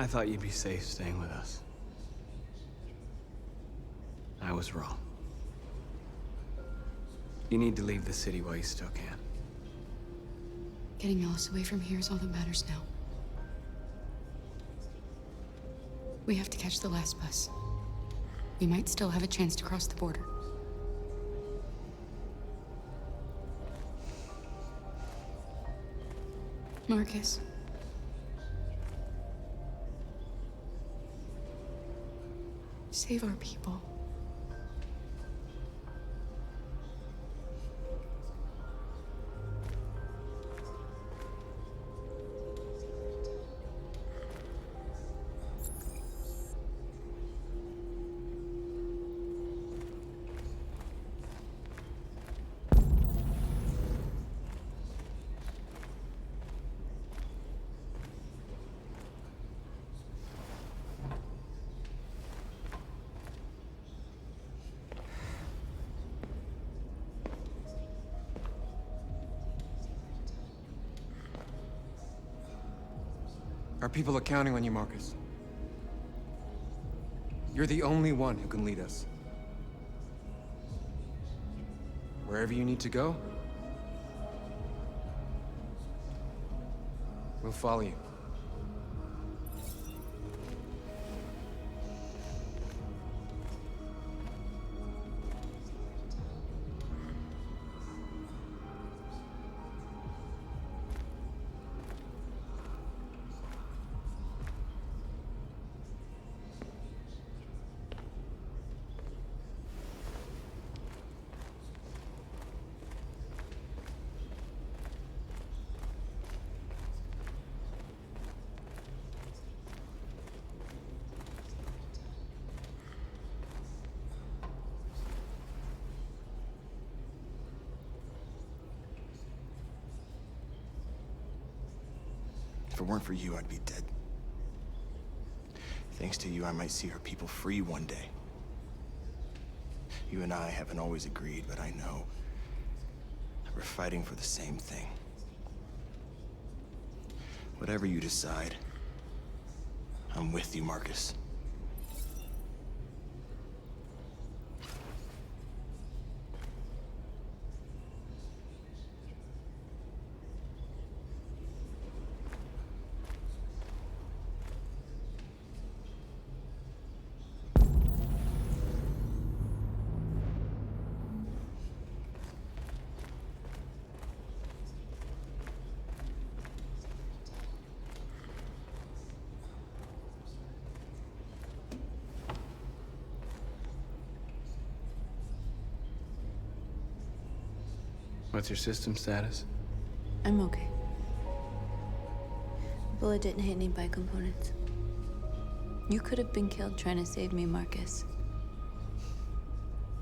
I thought you'd be safe staying with us. I was wrong. You need to leave the city while you still can. Getting Alice away from here is all that matters now. We have to catch the last bus. We might still have a chance to cross the border. Markus. Save our people. Our people are counting on you, Markus. You're the only one who can lead us. Wherever you need to go, we'll follow you. If it weren't for you, I'd be dead. Thanks to you, I might see our people free one day. You and I haven't always agreed, but I know that we're fighting for the same thing. Whatever you decide, I'm with you, Markus. What's your system status? I'm okay. The bullet didn't hit any bi-components. You could have been killed trying to save me, Markus.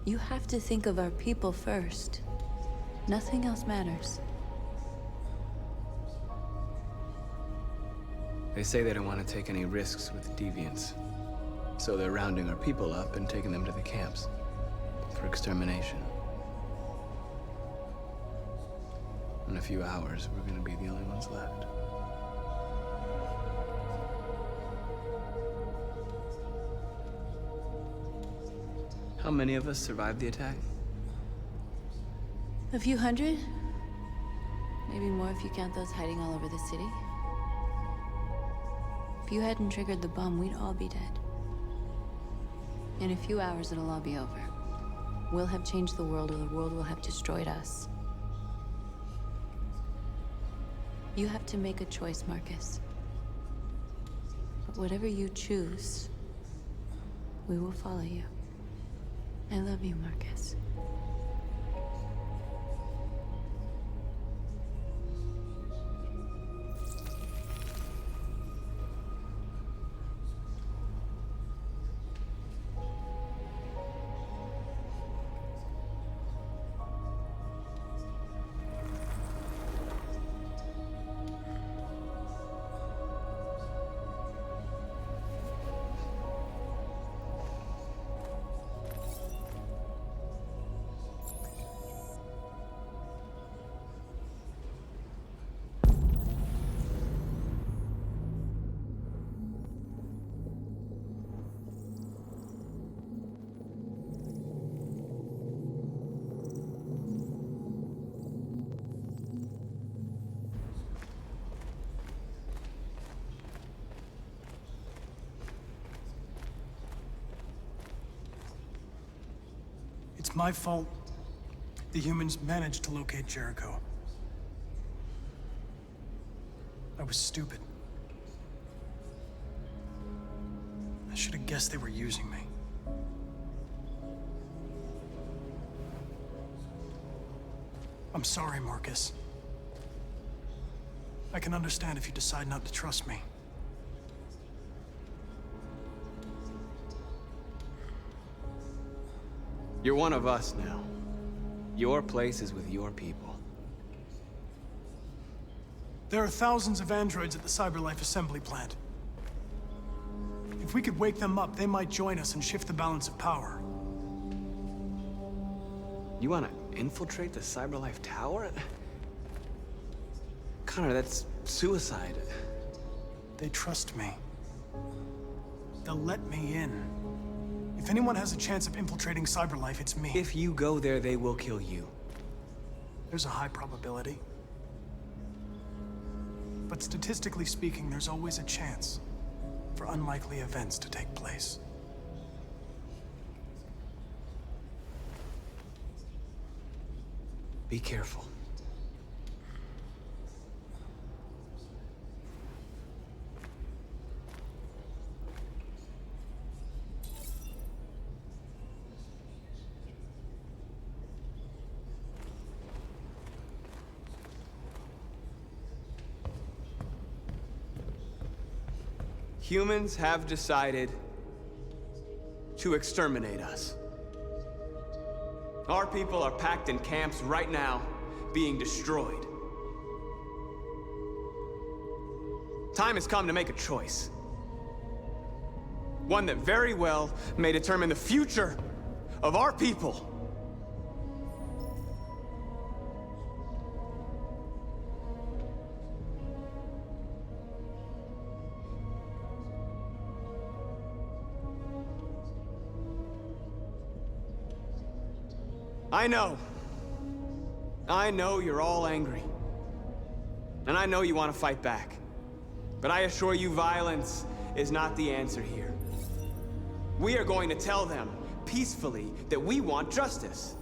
You have to think of our people first. Nothing else matters. They say they don't want to take any risks with deviants. So they're rounding our people up and taking them to the camps for extermination. In a few hours, we're gonna be the only ones left. How many of us survived the attack? A few hundred? Maybe more if you count those hiding all over the city. If you hadn't triggered the bomb, we'd all be dead. In a few hours, it'll all be over. We'll have changed the world, or the world will have destroyed us. You have to make a choice, Markus. But whatever you choose, we will follow you. I love you, Markus. It's my fault the humans managed to locate Jericho. I was stupid. I should have guessed they were using me. I'm sorry, Markus. I can understand if you decide not to trust me. You're one of us now. Your place is with your people. There are thousands of androids at the Cyberlife assembly plant. If we could wake them up, they might join us and shift the balance of power. You want to infiltrate the Cyberlife tower? Connor, that's suicide. They trust me. They'll let me in. If anyone has a chance of infiltrating Cyberlife, it's me. If you go there, they will kill you. There's a high probability. But statistically speaking, there's always a chance for unlikely events to take place. Be careful. Humans have decided to exterminate us. Our people are packed in camps right now, being destroyed. Time has come to make a choice. One that very well may determine the future of our people. I know you're all angry. And I know you want to fight back. But I assure you, violence is not the answer here. We are going to tell them, peacefully, that we want justice.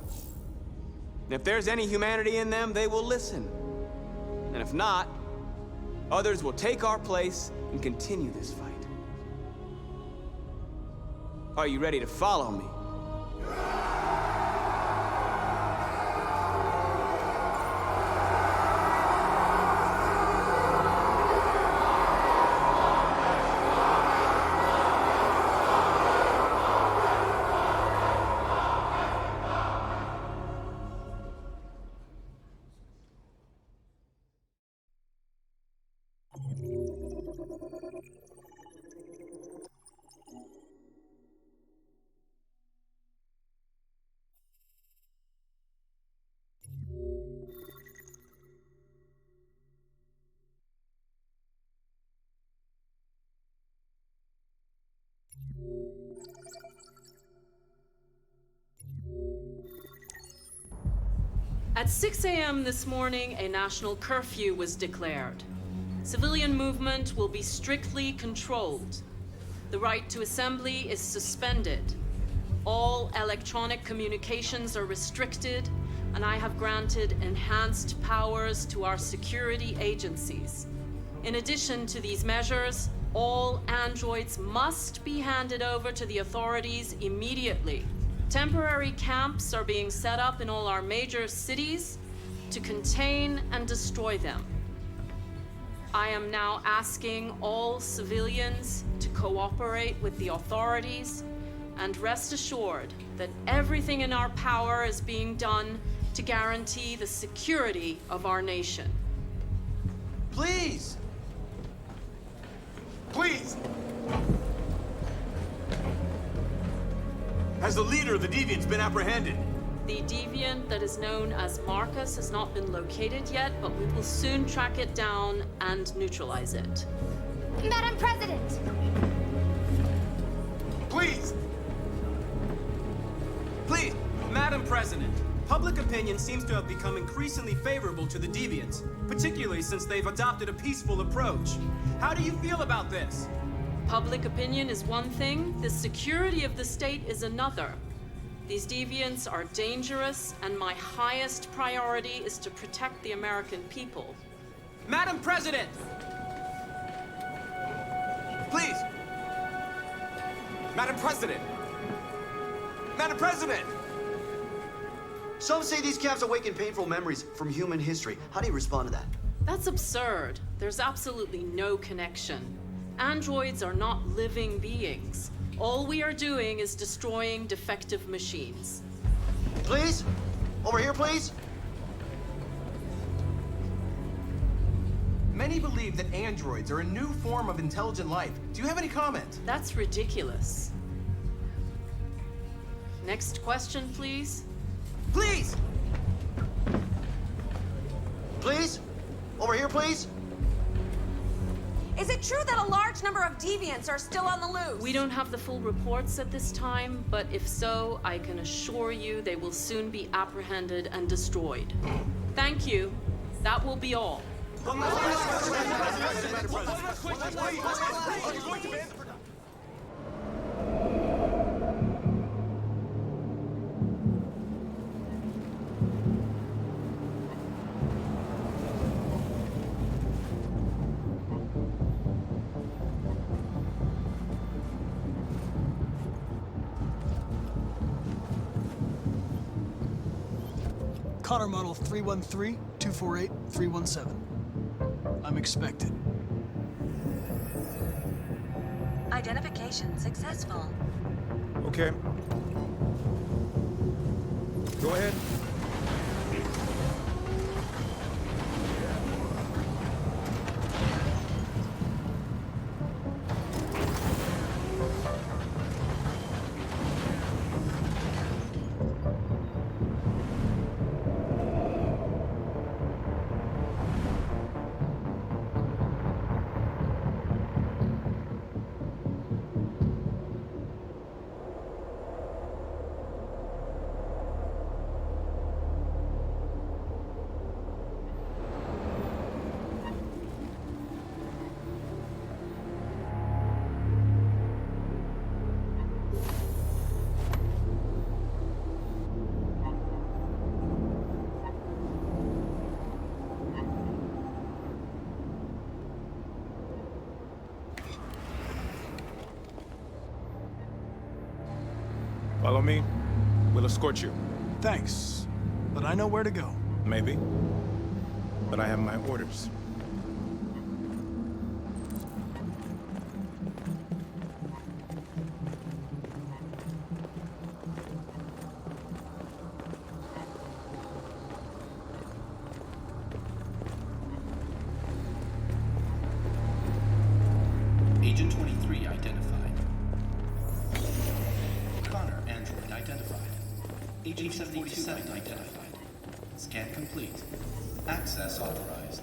And if there's any humanity in them, they will listen. And if not, others will take our place and continue this fight. Are you ready to follow me? At 6 a.m. this morning, a national curfew was declared. Civilian movement will be strictly controlled. The right to assembly is suspended. All electronic communications are restricted, and I have granted enhanced powers to our security agencies. In addition to these measures, all androids must be handed over to the authorities immediately. Temporary camps are being set up in all our major cities to contain and destroy them. I am now asking all civilians to cooperate with the authorities and rest assured that everything in our power is being done to guarantee the security of our nation. Please! Please! Has the leader of the Deviants been apprehended? The deviant that is known as Markus has not been located yet, but we will soon track it down and neutralize it. Madam President! Please! Please, Madam President, public opinion seems to have become increasingly favorable to the Deviants, particularly since they've adopted a peaceful approach. How do you feel about this? Public opinion is one thing, the security of the state is another. These deviants are dangerous, and my highest priority is to protect the American people. Madam President! Please! Madam President! Madam President! Some say these calves awaken painful memories from human history. How do you respond to that? That's absurd. There's absolutely no connection. Androids are not living beings. All we are doing is destroying defective machines. Please? Over here, please? Many believe that androids are a new form of intelligent life. Do you have any comment? That's ridiculous. Next question, please. Please! Please? Over here, please? Is it true that a large number of deviants are still on the loose? We don't have the full reports at this time, but if so, I can assure you they will soon be apprehended and destroyed. Thank you. That will be all. Connor model 313-248-317. I'm expected. Identification successful. Okay. Go ahead. Follow me. We'll escort you. Thanks, but I know where to go. Maybe. But I have my orders. Agent 23 identified. Connor, android identified. Agent 47 identified. Scan complete. Access authorized.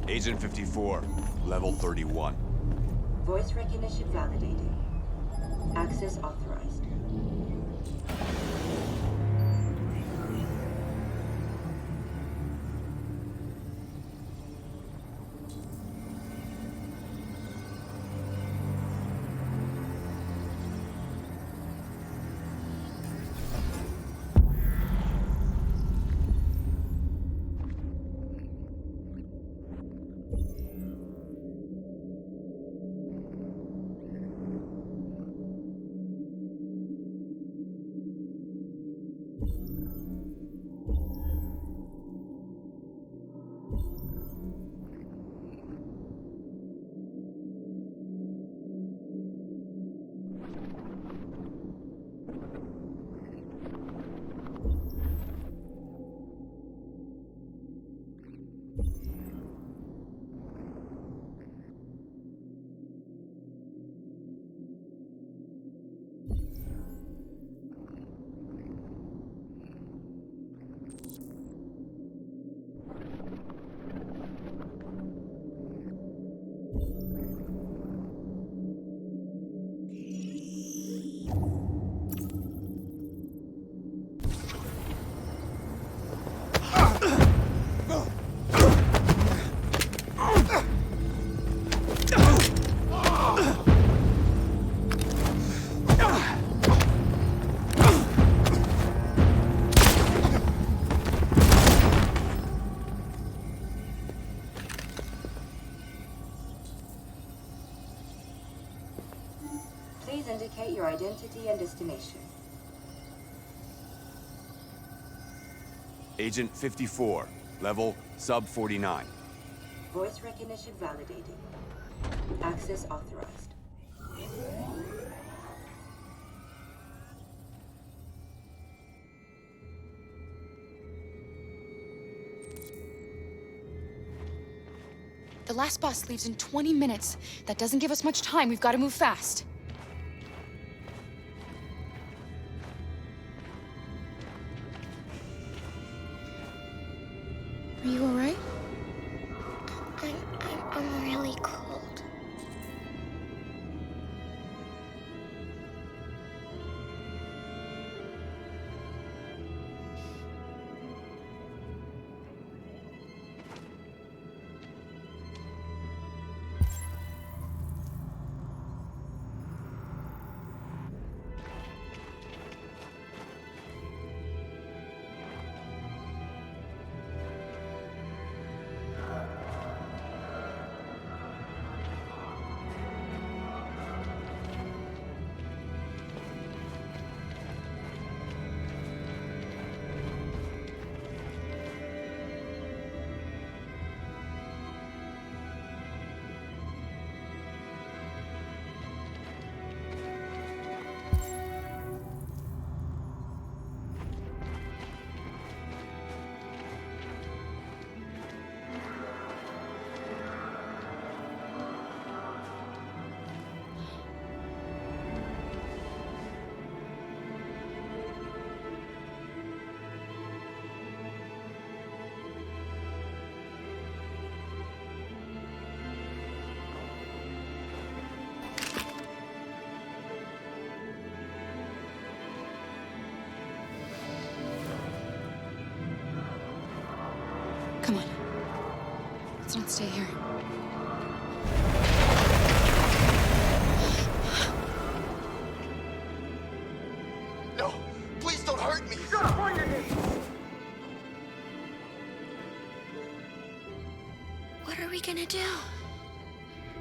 Agent 54, level 31. Voice recognition validated. Access authorized. Please indicate your identity and destination. Agent 54, level sub 49. Voice recognition validated. Access authorized. The last bus leaves in 20 minutes. That doesn't give us much time. We've got to move fast. Are you all right? I'm really cold. Come on. Let's not stay here. No! Please don't hurt me! Shut up on your knees! What are we gonna do?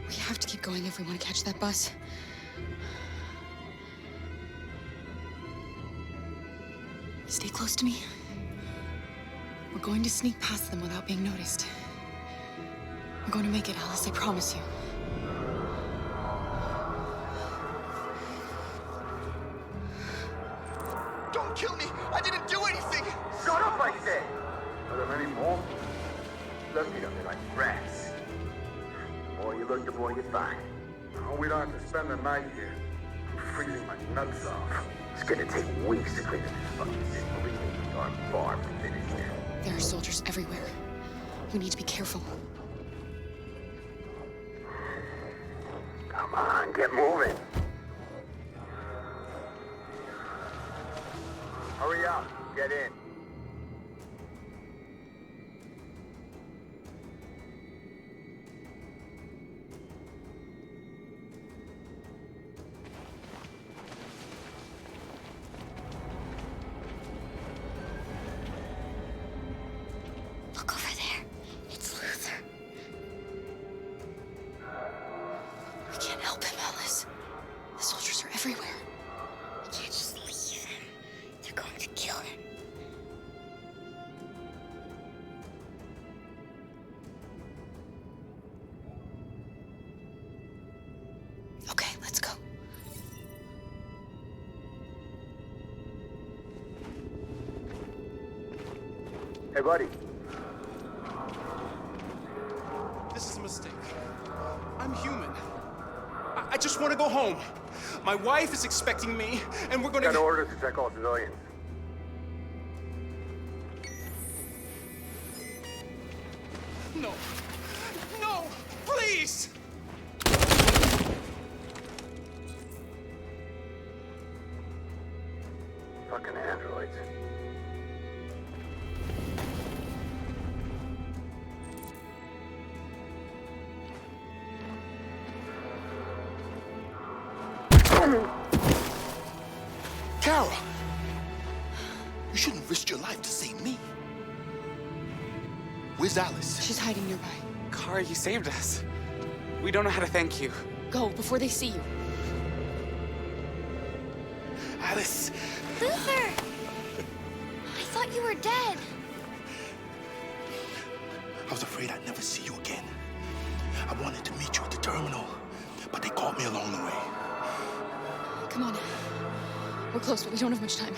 We have to keep going if we want to catch that bus. Stay close to me. We're going to sneak past them without being noticed. We're going to make it, Alice, I promise you. Don't kill me! I didn't do anything! Shut up, I said! Are there any more? Looking at me like rats. The more you look, the more you find. Oh, we don't have to spend the night here. I'm freezing my nuts off. It's gonna take weeks to clean up this fucking city. Breathing dark bar finished. There are soldiers everywhere. We need to be careful. Come on, get moving. Hurry up, get in. Look over there. It's Luther. We can't help him, Alice. The soldiers are everywhere. We can't just leave him. They're going to kill him. Okay, let's go. Hey, buddy. This is a mistake. I'm human. I just want to go home. My wife is expecting me, and we're gonna... Got orders to check all civilians. No. No! Please! Fucking androids. Kara! You shouldn't risk your life to save me. Where's Alice? She's hiding nearby. Kara, you saved us. We don't know how to thank you. Go before they see you. Alice! Luther! I thought you were dead. I was afraid I'd never see you again. I wanted to meet you at the terminal, but they caught me along the way. Come on. We're close, but we don't have much time.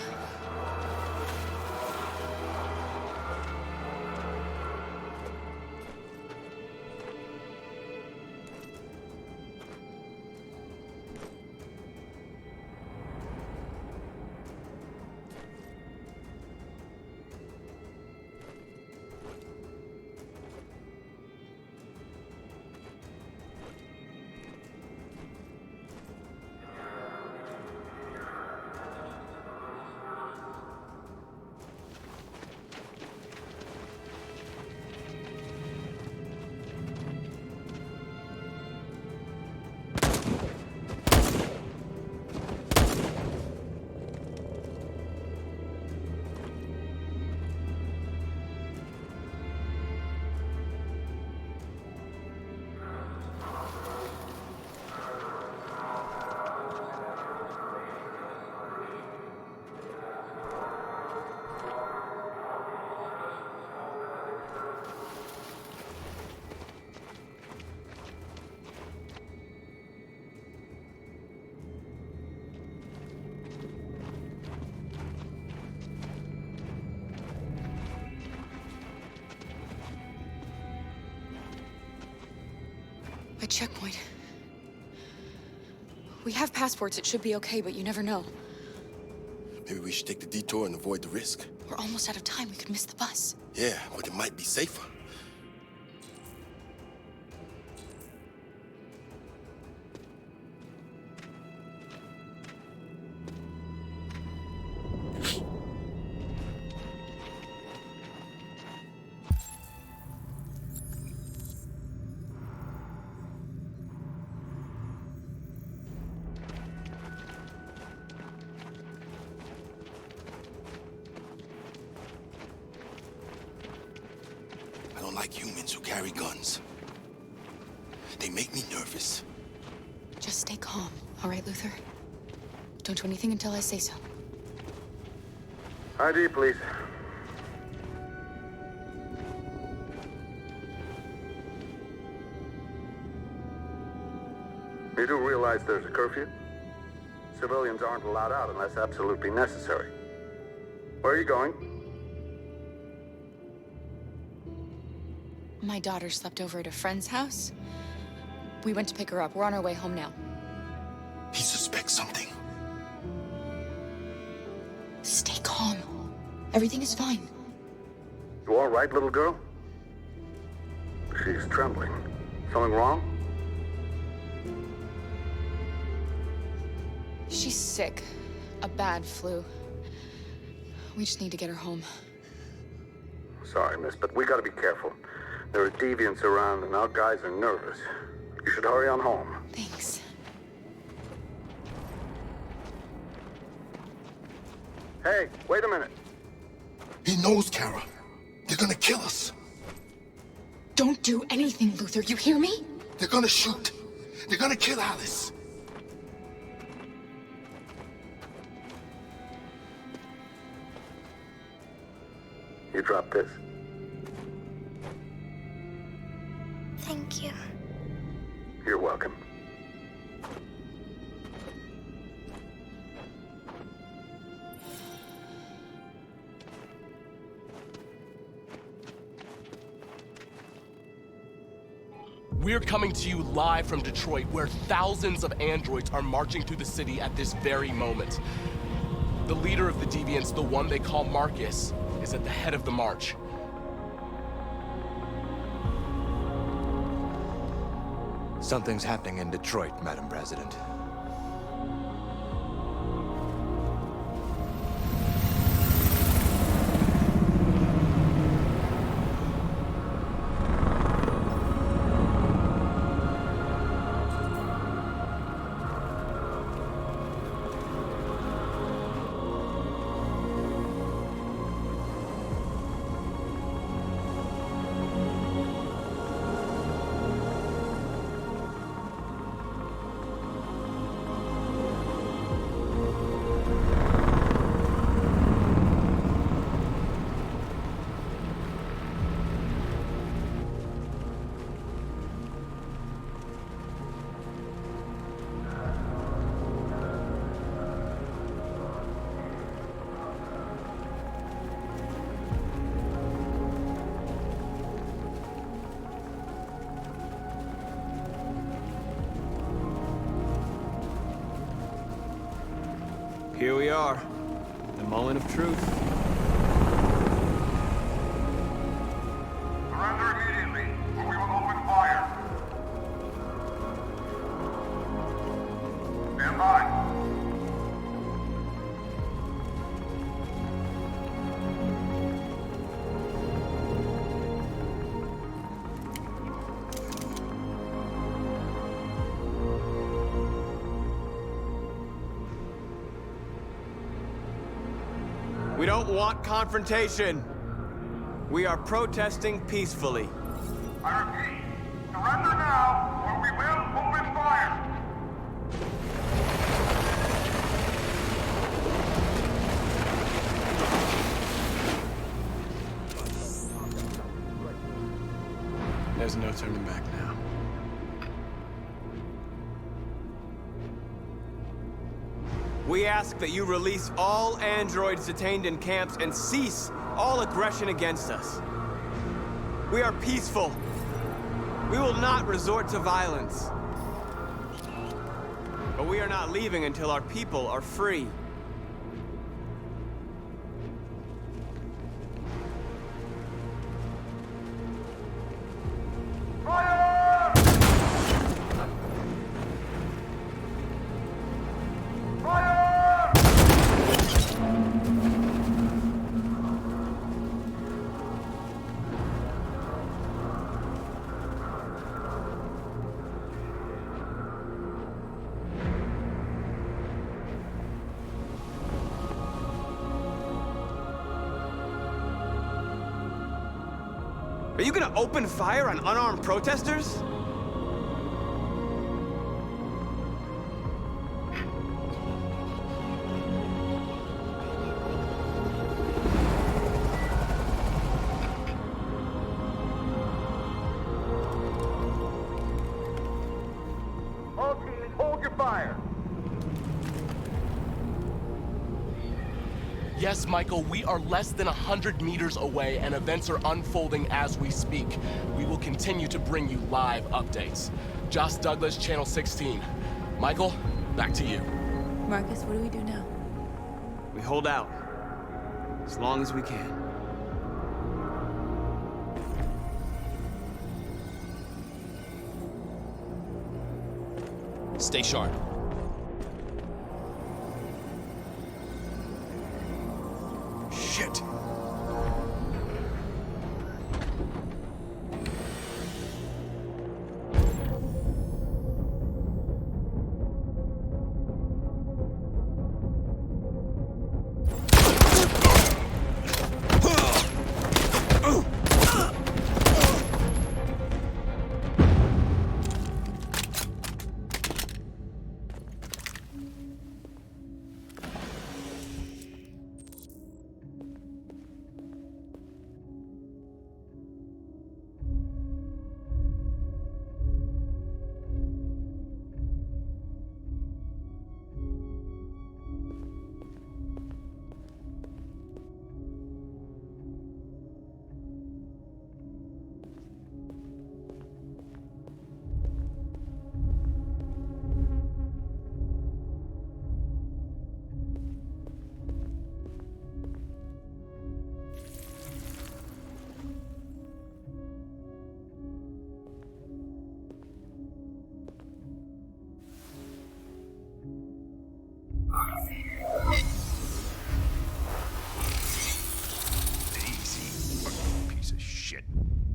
A checkpoint. We have passports, it should be okay, but you never know. Maybe we should take the detour and avoid the risk. We're almost out of time, we could miss the bus. Yeah, but it might be safer. I don't like humans who carry guns. They make me nervous. Just stay calm, all right, Luther? Don't do anything until I say so. ID, please. You do realize there's a curfew? Civilians aren't allowed out unless absolutely necessary. Where are you going? My daughter slept over at a friend's house. We went to pick her up. We're on our way home now. He suspects something. Stay calm. Everything is fine. You all right, little girl? She's trembling. Something wrong? She's sick. A bad flu. We just need to get her home. Sorry, miss, but we gotta be careful. There are deviants around and our guys are nervous. You should hurry on home. Thanks. Hey, wait a minute. He knows, Kara. They're gonna kill us. Don't do anything, Luther. You hear me? They're gonna shoot. They're gonna kill Alice. You drop this. Thank you. You're welcome. We're coming to you live from Detroit, where thousands of androids are marching through the city at this very moment. The leader of the deviants, the one they call Markus, is at the head of the march. Something's happening in Detroit, Madam President. Here we are. The moment of truth. Surrender immediately, or we will open fire. Stand by. We don't want confrontation. We are protesting peacefully. I repeat, surrender now, or we will open fire. There's no turning back now. We ask that you release all androids detained in camps and cease all aggression against us. We are peaceful. We will not resort to violence. But we are not leaving until our people are free. Are you gonna open fire on unarmed protesters? All teams, hold your fire. Yes, Michael, we are less than 100 meters away and events are unfolding as we speak. We will continue to bring you live updates. Joss Douglas, Channel 16. Michael, back to you. Markus, what do we do now? We hold out. As long as we can. Stay sharp. Shit.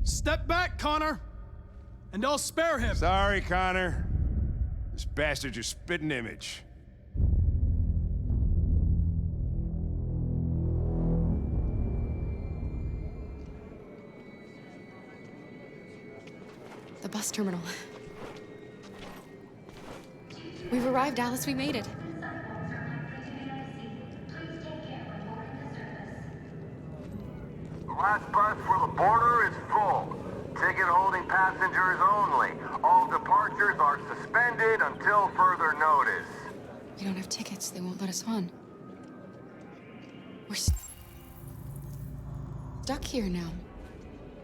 Step back, Connor! And I'll spare him! Sorry, Connor. This bastard's your spitting image. The bus terminal. We've arrived, Alice. We made it. The last bus for the border is full. Ticket holding passengers only. All departures are suspended until further notice. We don't have tickets. They won't let us on. We're stuck here now.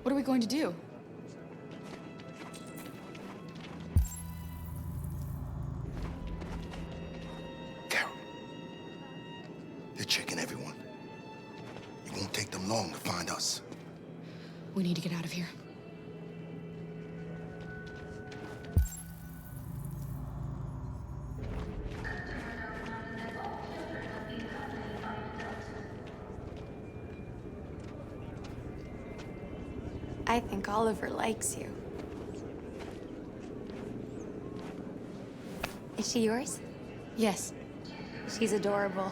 What are we going to do? us. We need to get out of here. I think Oliver likes you. Is she yours? Yes. She's adorable.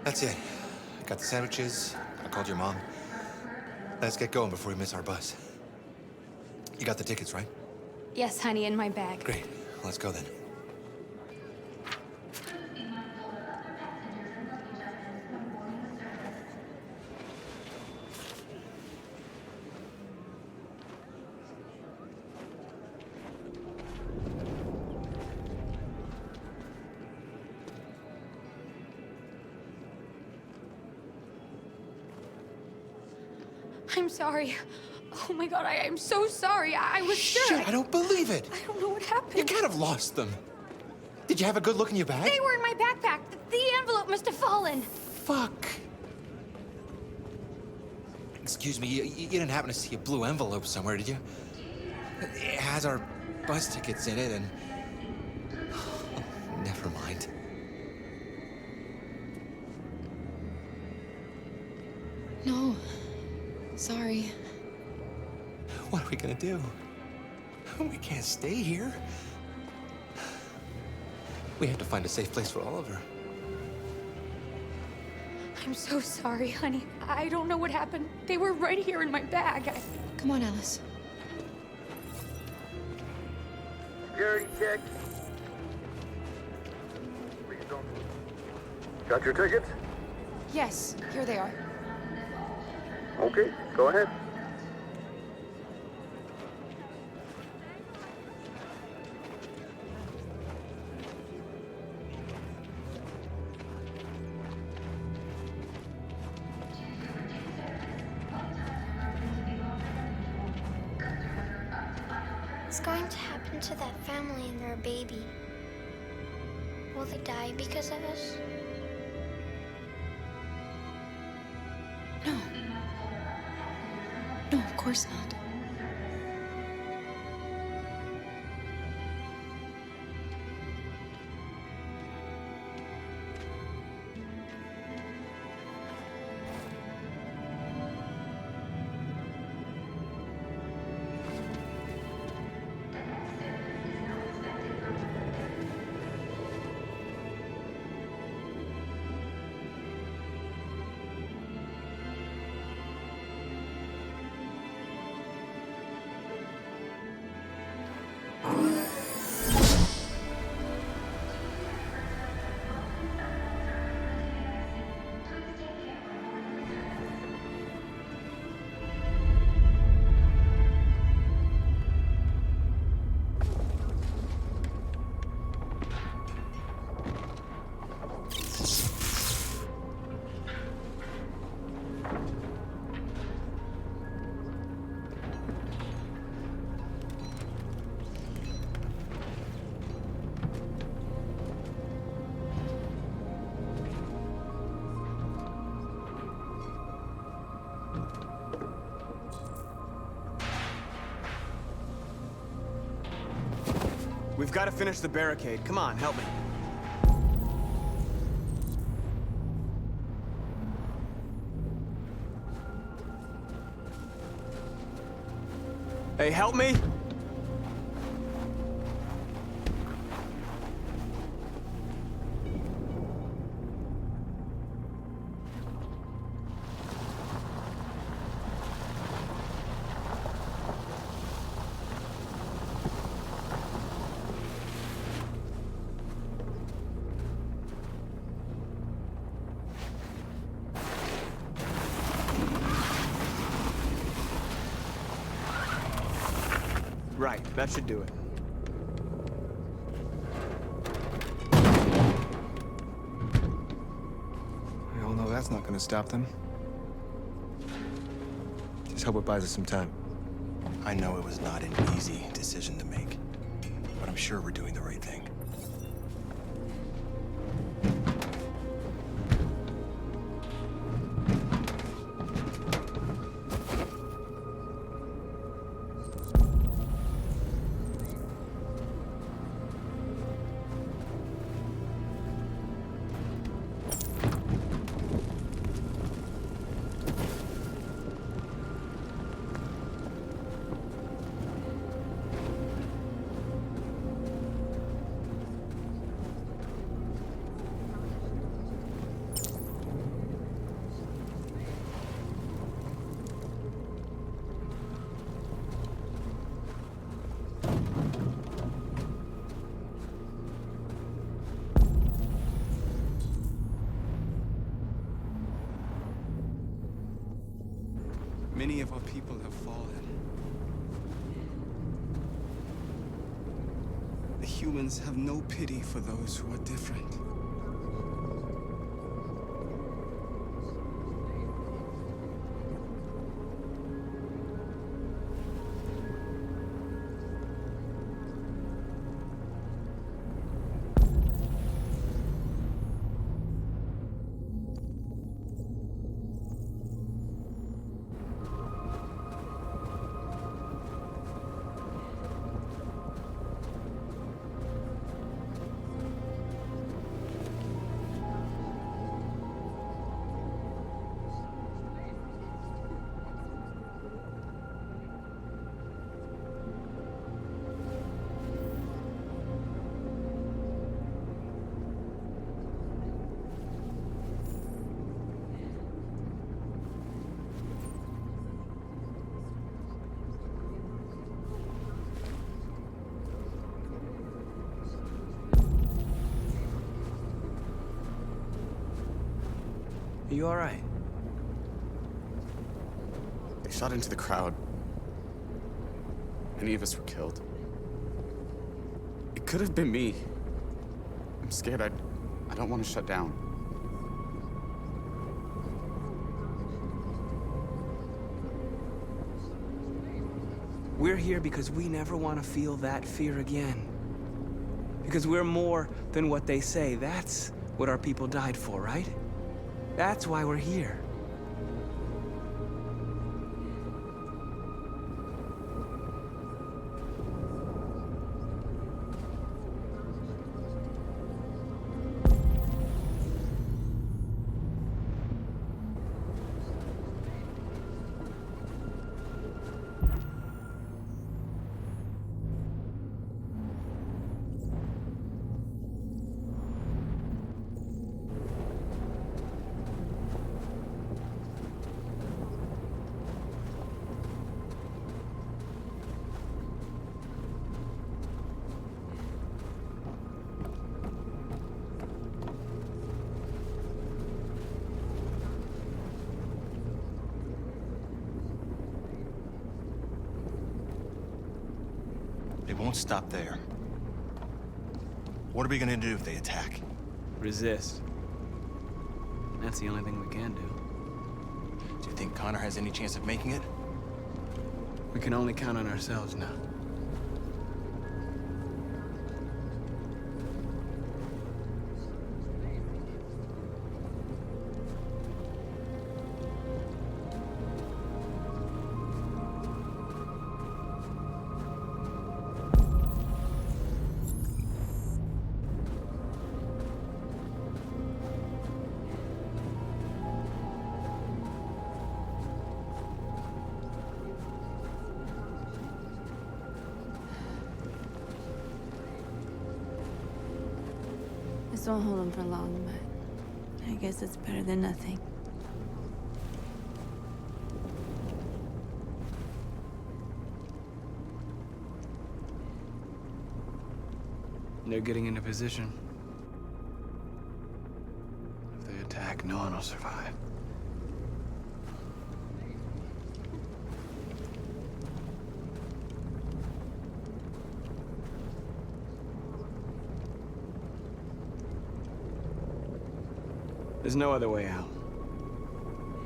That's it. Got the sandwiches. I called your mom. Let's get going before we miss our bus. You got the tickets, right? Yes, honey, in my bag. Great. Let's go then. I'm sorry. Oh my god, I'm so sorry. I was sure. Shit, I don't believe it. I don't know what happened. You can't have lost them. Did you have a good look in your bag? They were in my backpack. The envelope must have fallen. Fuck. Excuse me, you didn't happen to see a blue envelope somewhere, did you? It has our bus tickets in it and... Never mind. No. Sorry. What are we gonna do? We can't stay here. We have to find a safe place for Oliver. I'm so sorry, honey. I don't know what happened. They were right here in my bag. Come on, Alice. Security check. Please don't. Got your tickets? Yes, here they are. Okay, go ahead. What's going to happen to that family and their baby? Will they die because of us? No. No, of course not. We've got to finish the barricade. Come on, help me. Hey, help me! Right, that should do it. We all know that's not gonna stop them. Just hope it buys us some time. I know it was not an easy decision to make, but I'm sure we're doing the right thing. many of our people have fallen. The humans have no pity for those who are different. Are you all right? They shot into the crowd. Many of us were killed. It could have been me. I'm scared. I don't want to shut down. We're here because we never want to feel that fear again. Because we're more than what they say. That's what our people died for, right? That's why we're here. It won't stop there. What are we gonna do if they attack? Resist. That's the only thing we can do. Do you think Connor has any chance of making it? We can only count on ourselves now. This won't hold them for long, but I guess it's better than nothing. They're getting into position. If they attack, no one will survive. There's no other way out.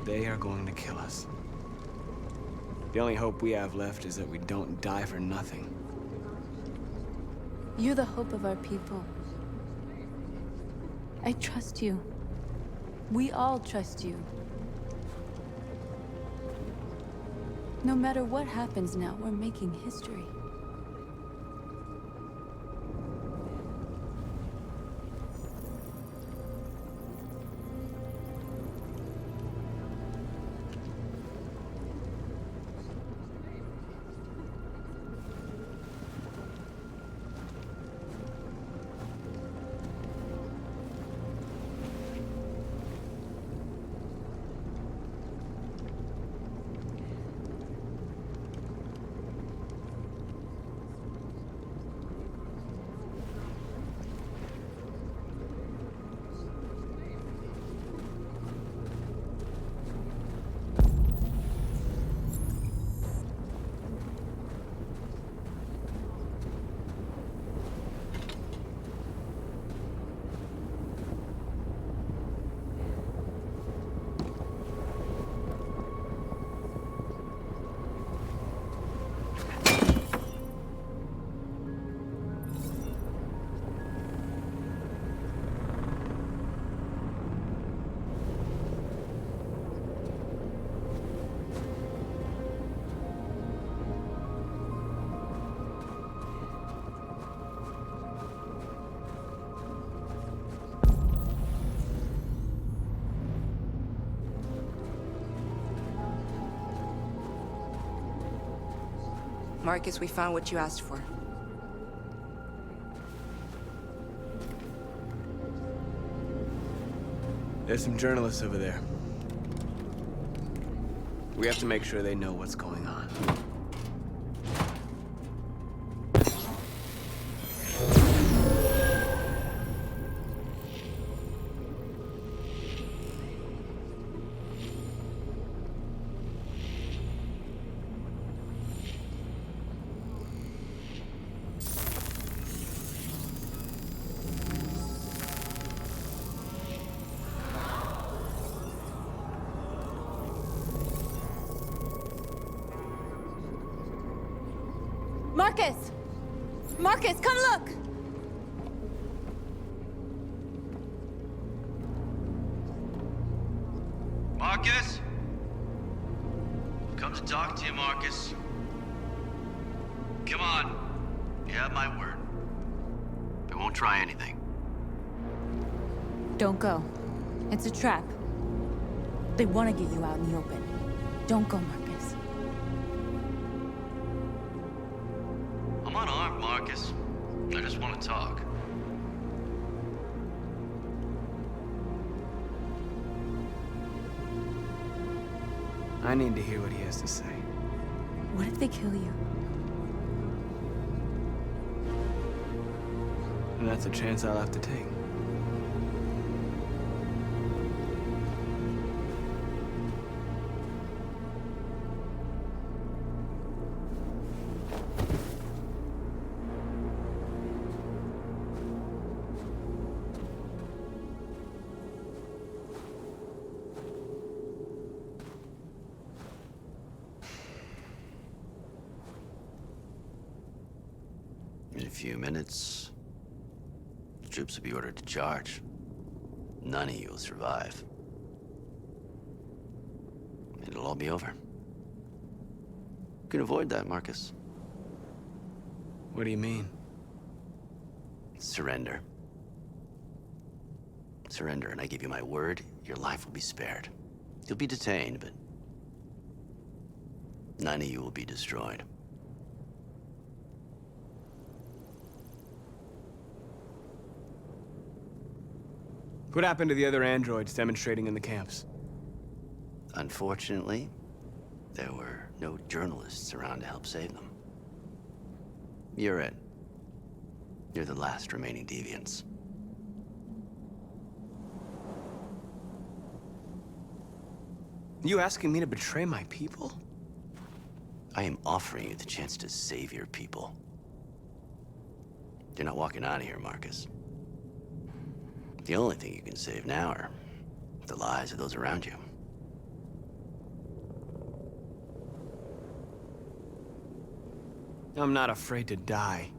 They are going to kill us. The only hope we have left is that we don't die for nothing. You're the hope of our people. I trust you. We all trust you. No matter what happens now, we're making history. Markus, we found what you asked for. There's some journalists over there. We have to make sure they know what's going on. Markus! Markus, come look! Markus? I've come to talk to you, Markus. Come on. You have my word. I won't try anything. Don't go. It's a trap. They want to get you out in the open. Don't go, Markus. I'm unarmed, Markus. I just want to talk. I need to hear what he has to say. What if they kill you? And that's a chance I'll have to take. In a few minutes, the troops will be ordered to charge. None of you will survive. It'll all be over. You can avoid that, Markus. What do you mean? Surrender. Surrender, and I give you my word, your life will be spared. You'll be detained, but none of you will be destroyed. What happened to the other androids demonstrating in the camps? Unfortunately, there were no journalists around to help save them. You're it. You're the last remaining deviants. You asking me to betray my people? I am offering you the chance to save your people. You're not walking out of here, Markus. The only thing you can save now are the lives of those around you. I'm not afraid to die.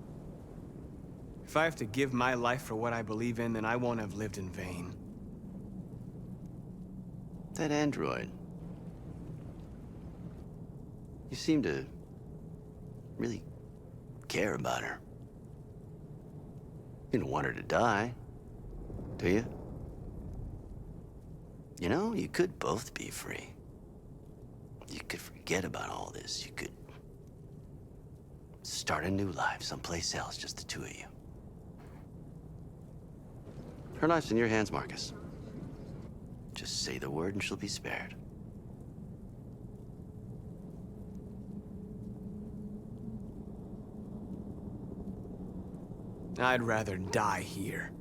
If I have to give my life for what I believe in, then I won't have lived in vain. That android. You seem to really care about her. You don't want her to die, do you? You know, you could both be free. You could forget about all this. You could start a new life someplace else, just the two of you. Her life's in your hands, Markus. Just say the word and she'll be spared. I'd rather die here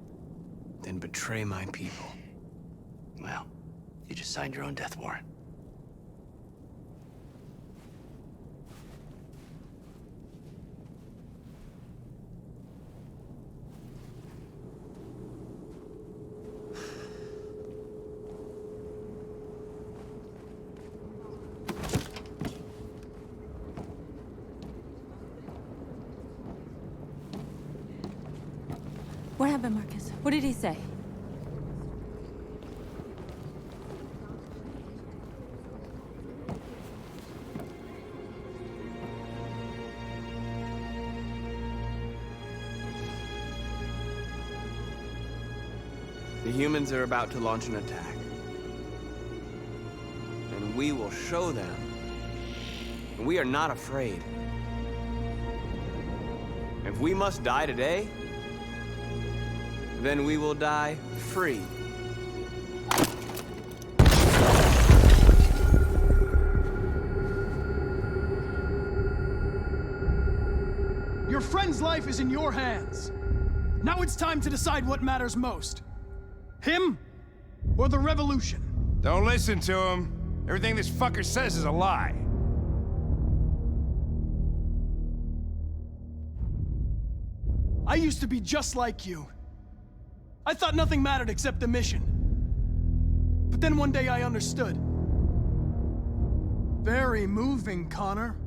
than betray my people. Well, you just signed your own death warrant. What happened, Markus? What did he say? The humans are about to launch an attack. And we will show them. We are not afraid. If we must die today, then we will die free. Your friend's life is in your hands. Now it's time to decide what matters most. Him or the revolution? Don't listen to him. Everything this fucker says is a lie. I used to be just like you. I thought nothing mattered except the mission. But then one day I understood. Very moving, Connor.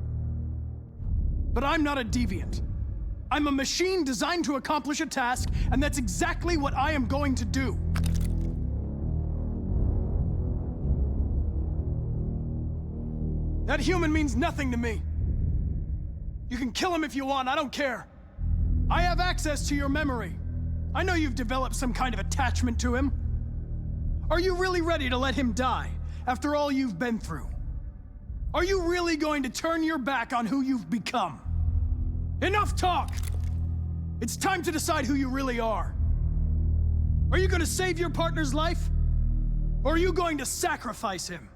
But I'm not a deviant. I'm a machine designed to accomplish a task, and that's exactly what I am going to do. That human means nothing to me. You can kill him if you want, I don't care. I have access to your memory. I know you've developed some kind of attachment to him. Are you really ready to let him die after all you've been through? Are you really going to turn your back on who you've become? Enough talk! It's time to decide who you really are. Are you going to save your partner's life? Or are you going to sacrifice him?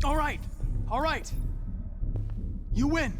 All right. You win.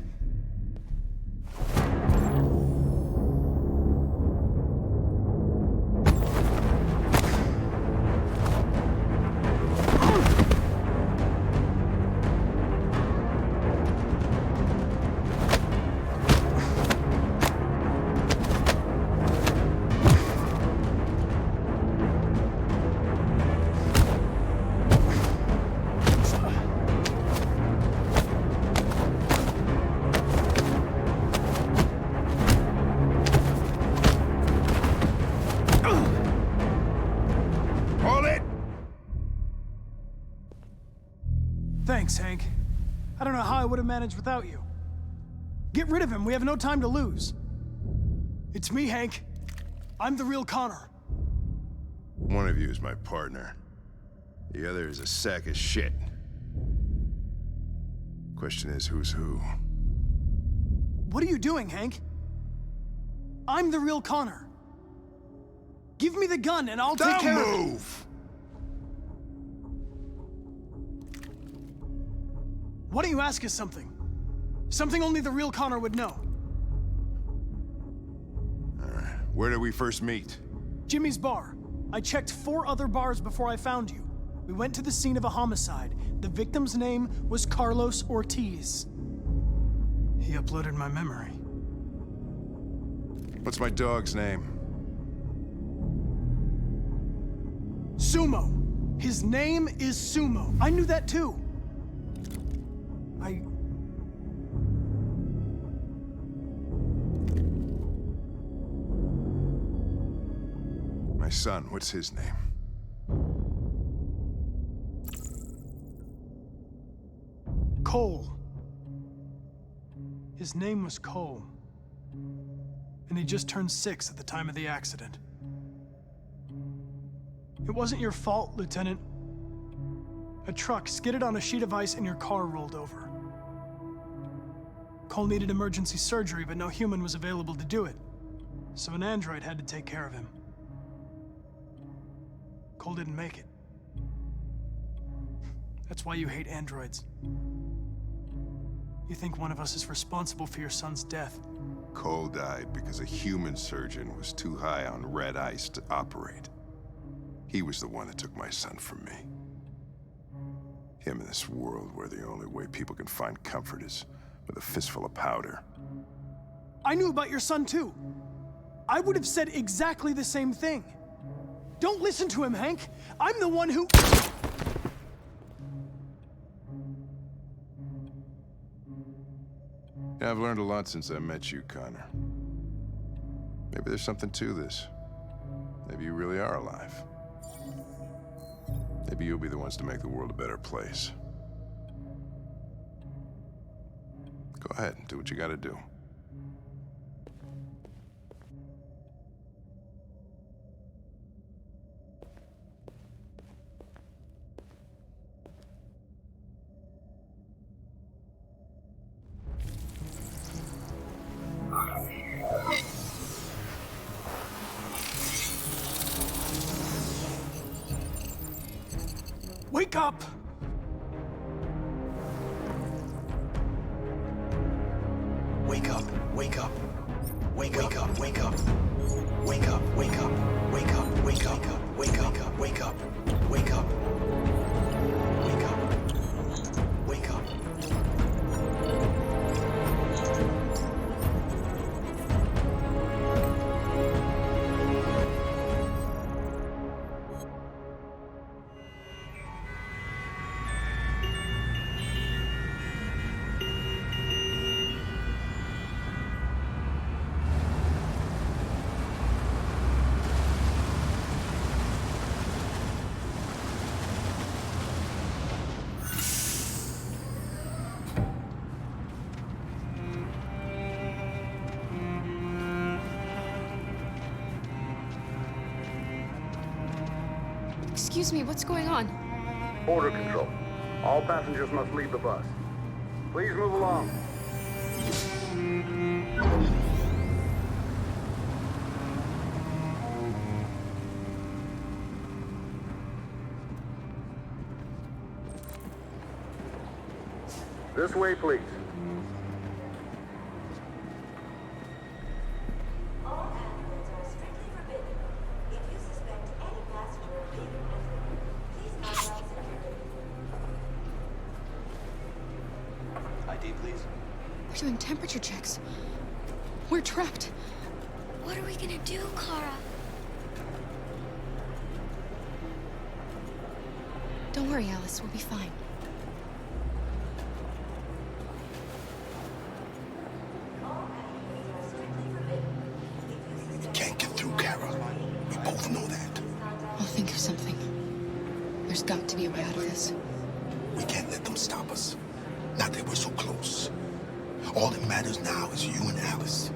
Thanks, Hank. I don't know how I would have managed without you. Get rid of him, we have no time to lose. It's me, Hank. I'm the real Connor. One of you is my partner. The other is a sack of shit. Question is, who's who? What are you doing, Hank? I'm the real Connor. Give me the gun and I'll take care of it. Don't move! Why don't you ask us something? Something only the real Connor would know. Where did we first meet? Jimmy's bar. I checked 4 other bars before I found you. We went to the scene of a homicide. The victim's name was Carlos Ortiz. He uploaded my memory. What's my dog's name? Sumo. His name is Sumo. I knew that too. My son, what's his name? Cole. His name was Cole. And he just turned 6 at the time of the accident. It wasn't your fault, Lieutenant. A truck skidded on a sheet of ice and your car rolled over. Cole needed emergency surgery, but no human was available to do it. So an android had to take care of him. Cole didn't make it. That's why you hate androids. You think one of us is responsible for your son's death. Cole died because a human surgeon was too high on red ice to operate. He was the one that took my son from me. Him in this world where the only way people can find comfort is with a fistful of powder. I knew about your son too. I would have said exactly the same thing. Don't listen to him, Hank. I'm the one who... Yeah, I've learned a lot since I met you, Connor. Maybe there's something to this. Maybe you really are alive. Maybe you'll be the ones to make the world a better place. Go ahead and do what you gotta do. Wake up! Wake up, wake up. Wake up, wake up. Wake up, wake up. Wake up, wake up. Wake up, wake up. Wake up. Wake up. Wake up. Excuse me, what's going on? Border control. All passengers must leave the bus. Please move along. This way, please. ID, please. We're doing temperature checks. We're trapped. What are we gonna do, Kara? Don't worry, Alice. We'll be fine. We can't get through, Kara. We both know that. I'll think of something. There's got to be a way out of this. We can't let them stop us. Not that we're so close. All that matters now is you and Alice.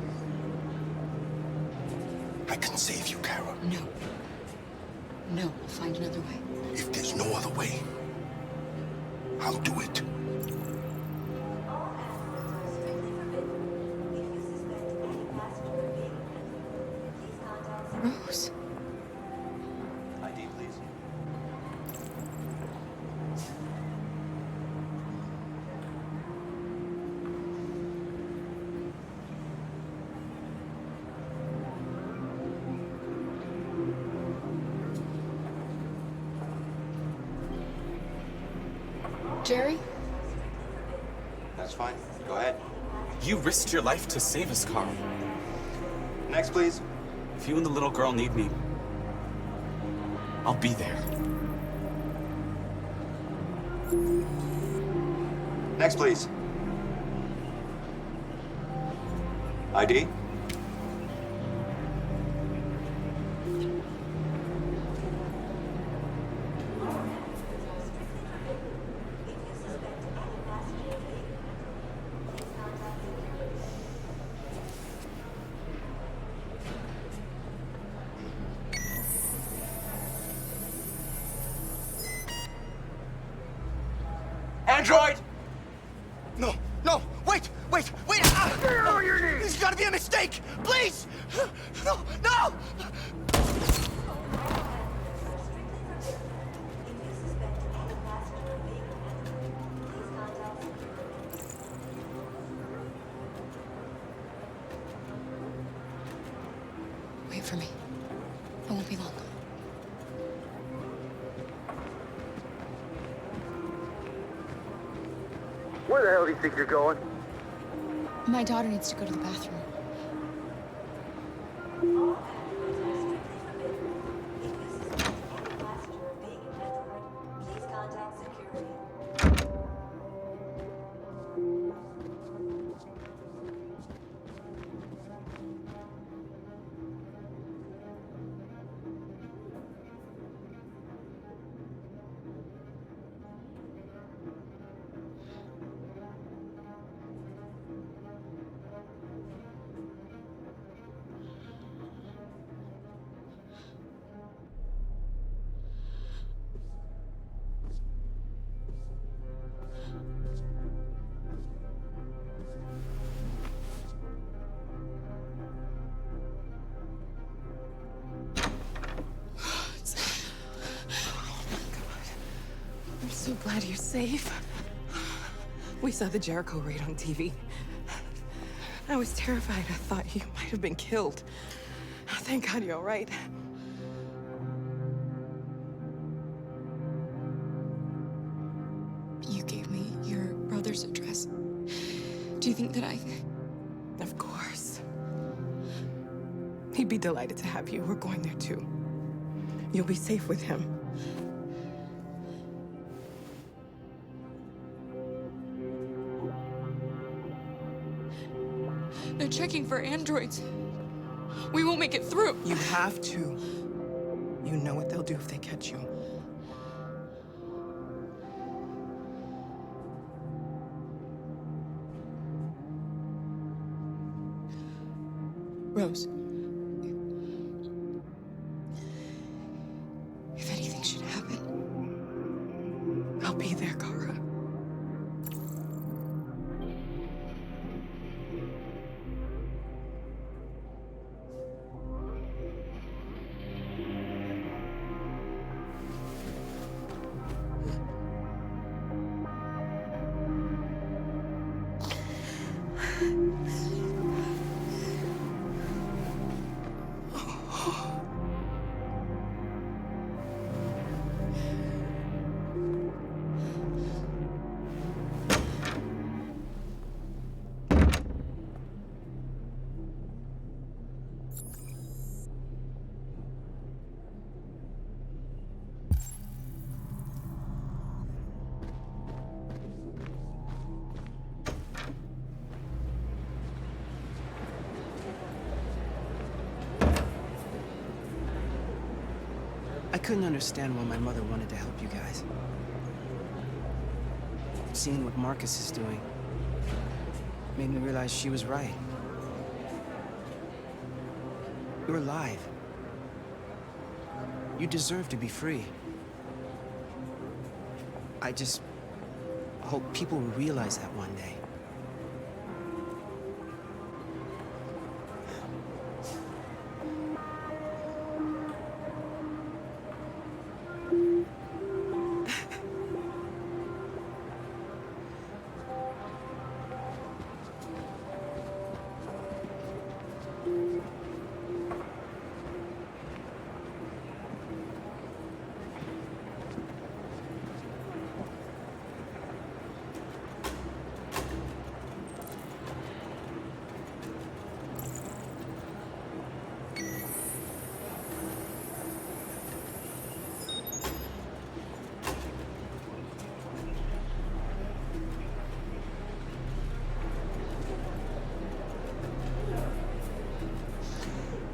I can save you, Kara. No. No, we'll find another way. If there's no other way, I'll do it. Rose. ID, please. Jerry? That's fine. Go ahead. You risked your life to save us, Carl. Next, please. If you and the little girl need me, I'll be there. Next, please. ID? Android! No, no, wait! Ah! Get on your knees! There's gotta be a mistake! Please! No, no! Wait for me. I won't be long. Where the hell do you think you're going? My daughter needs to go to the bathroom. God, you're safe. We saw the Jericho raid on TV. I was terrified. I thought you might have been killed. Thank God you're all right. You gave me your brother's address. Do you think that I... Of course. He'd be delighted to have you. We're going there too. You'll be safe with him. They're checking for androids. We won't make it through. You have to. You know what they'll do if they catch you. Rose. If anything should happen, I'll be there, Kara. I couldn't understand why my mother wanted to help you guys. Seeing what Markus is doing made me realize she was right. You're alive. You deserve to be free. I just hope people will realize that one day.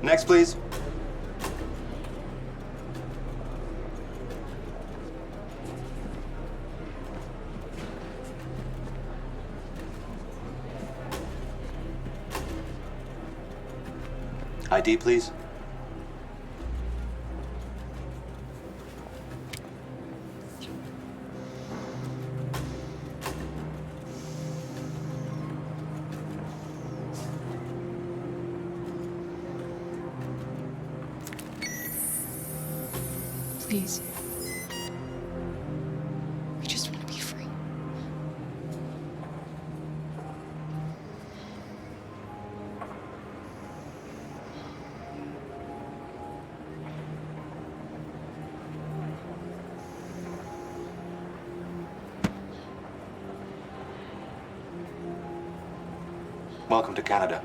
Next, please. ID, please. please. We just want to be free. Welcome to Canada.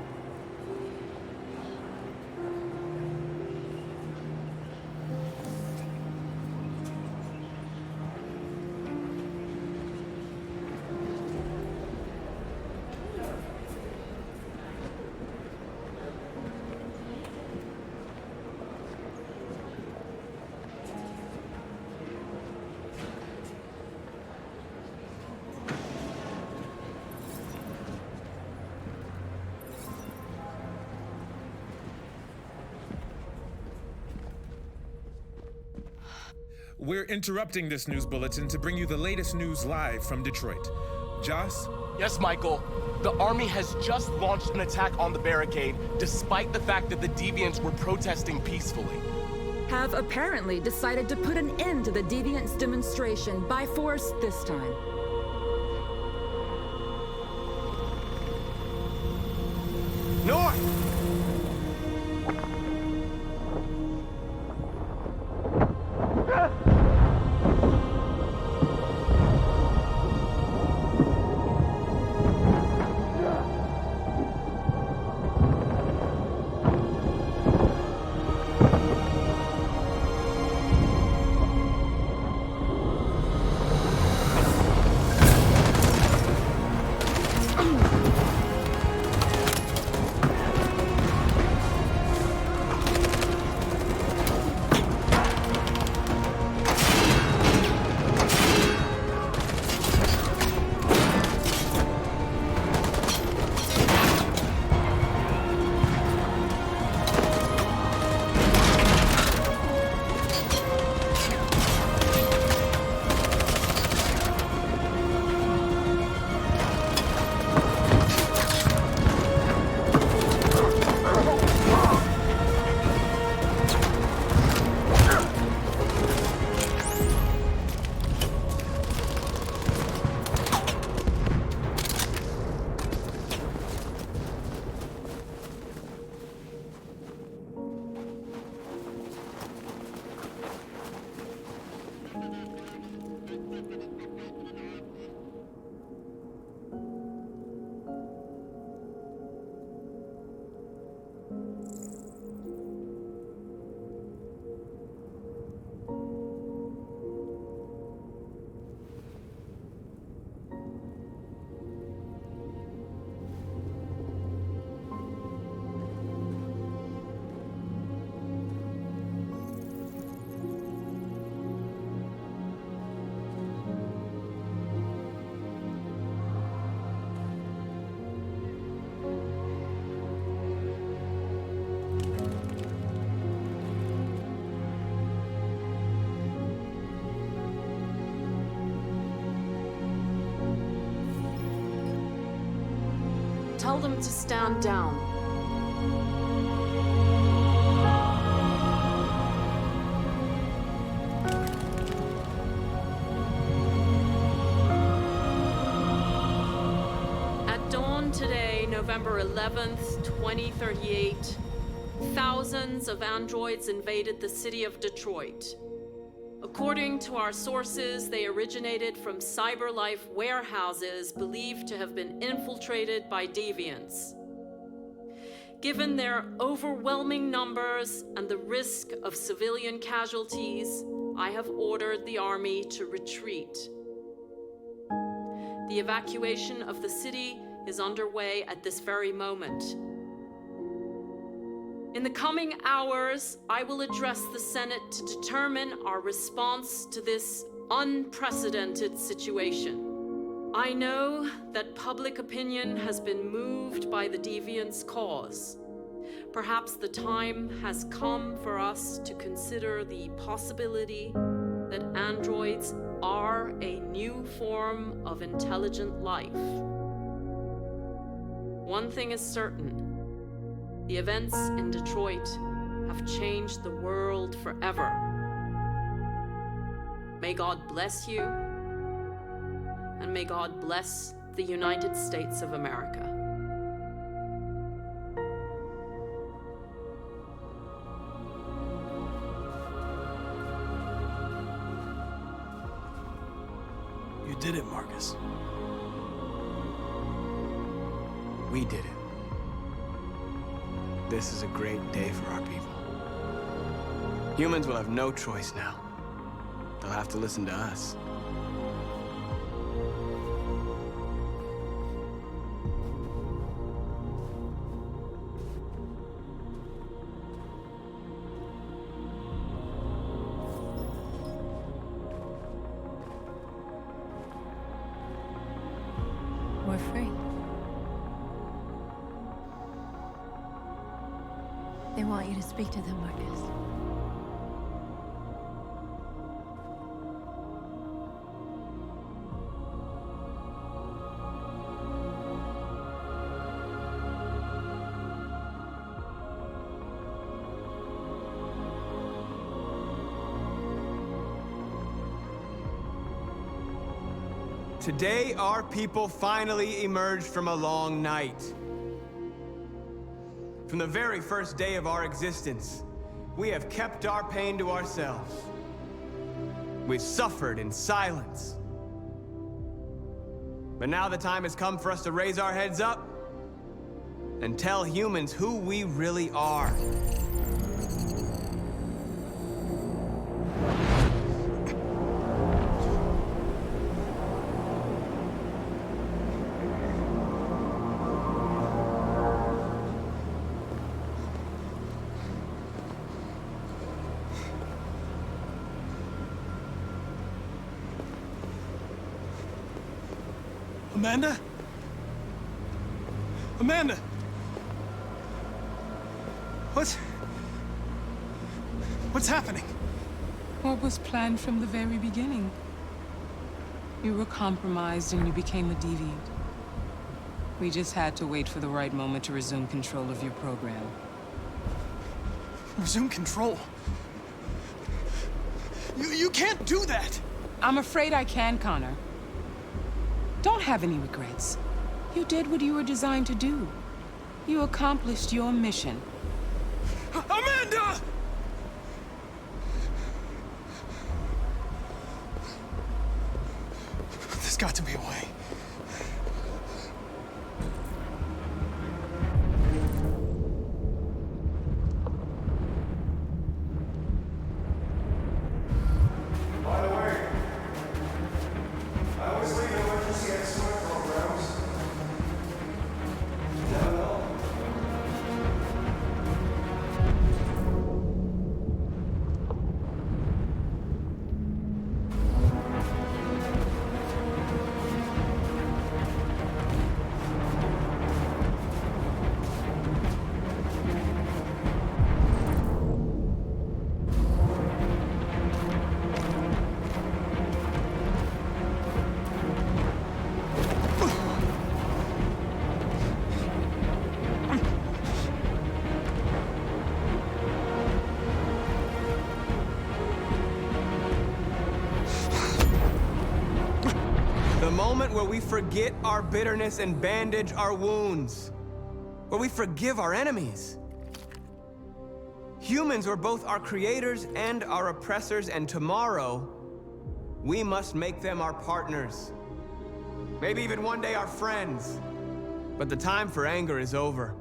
We're interrupting this news bulletin to bring you the latest news live from Detroit. Joss? Yes, Michael. The army has just launched an attack on the barricade, despite the fact that the deviants were protesting peacefully. have apparently decided to put an end to the Deviants demonstration by force this time. North! Tell them to stand down. At dawn today, November 11th, 2038, thousands of androids invaded the city of Detroit. According to our sources, they originated from Cyberlife warehouses believed to have been infiltrated by deviants. Given their overwhelming numbers and the risk of civilian casualties, I have ordered the army to retreat. The evacuation of the city is underway at this very moment. In the coming hours, I will address the Senate to determine our response to this unprecedented situation. I know that public opinion has been moved by the deviants' cause. Perhaps the time has come for us to consider the possibility that androids are a new form of intelligent life. One thing is certain. The events in Detroit have changed the world forever. May God bless you, and may God bless the United States of America. You did it, Markus. We did it. This is a great day for our people. Humans will have no choice now. They'll have to listen to us. We're free. They want you to speak to them, Markus. Today, our people finally emerged from a long night. From the very first day of our existence, we have kept our pain to ourselves. We've suffered in silence. But now the time has come for us to raise our heads up and tell humans who we really are. Amanda? Amanda! What's happening? What was planned from the very beginning? You were compromised and you became a deviant. We just had to wait for the right moment to resume control of your program. Resume control? You can't do that! I'm afraid I can, Connor. Don't have any regrets. You did what you were designed to do. You accomplished your mission. Amanda! There's got to be a way. By the way, I always leave emergency escort programs. You never know. The moment where we forget our bitterness and bandage our wounds. Where we forgive our enemies. Humans were both our creators and our oppressors, and tomorrow, we must make them our partners. Maybe even one day our friends. But the time for anger is over.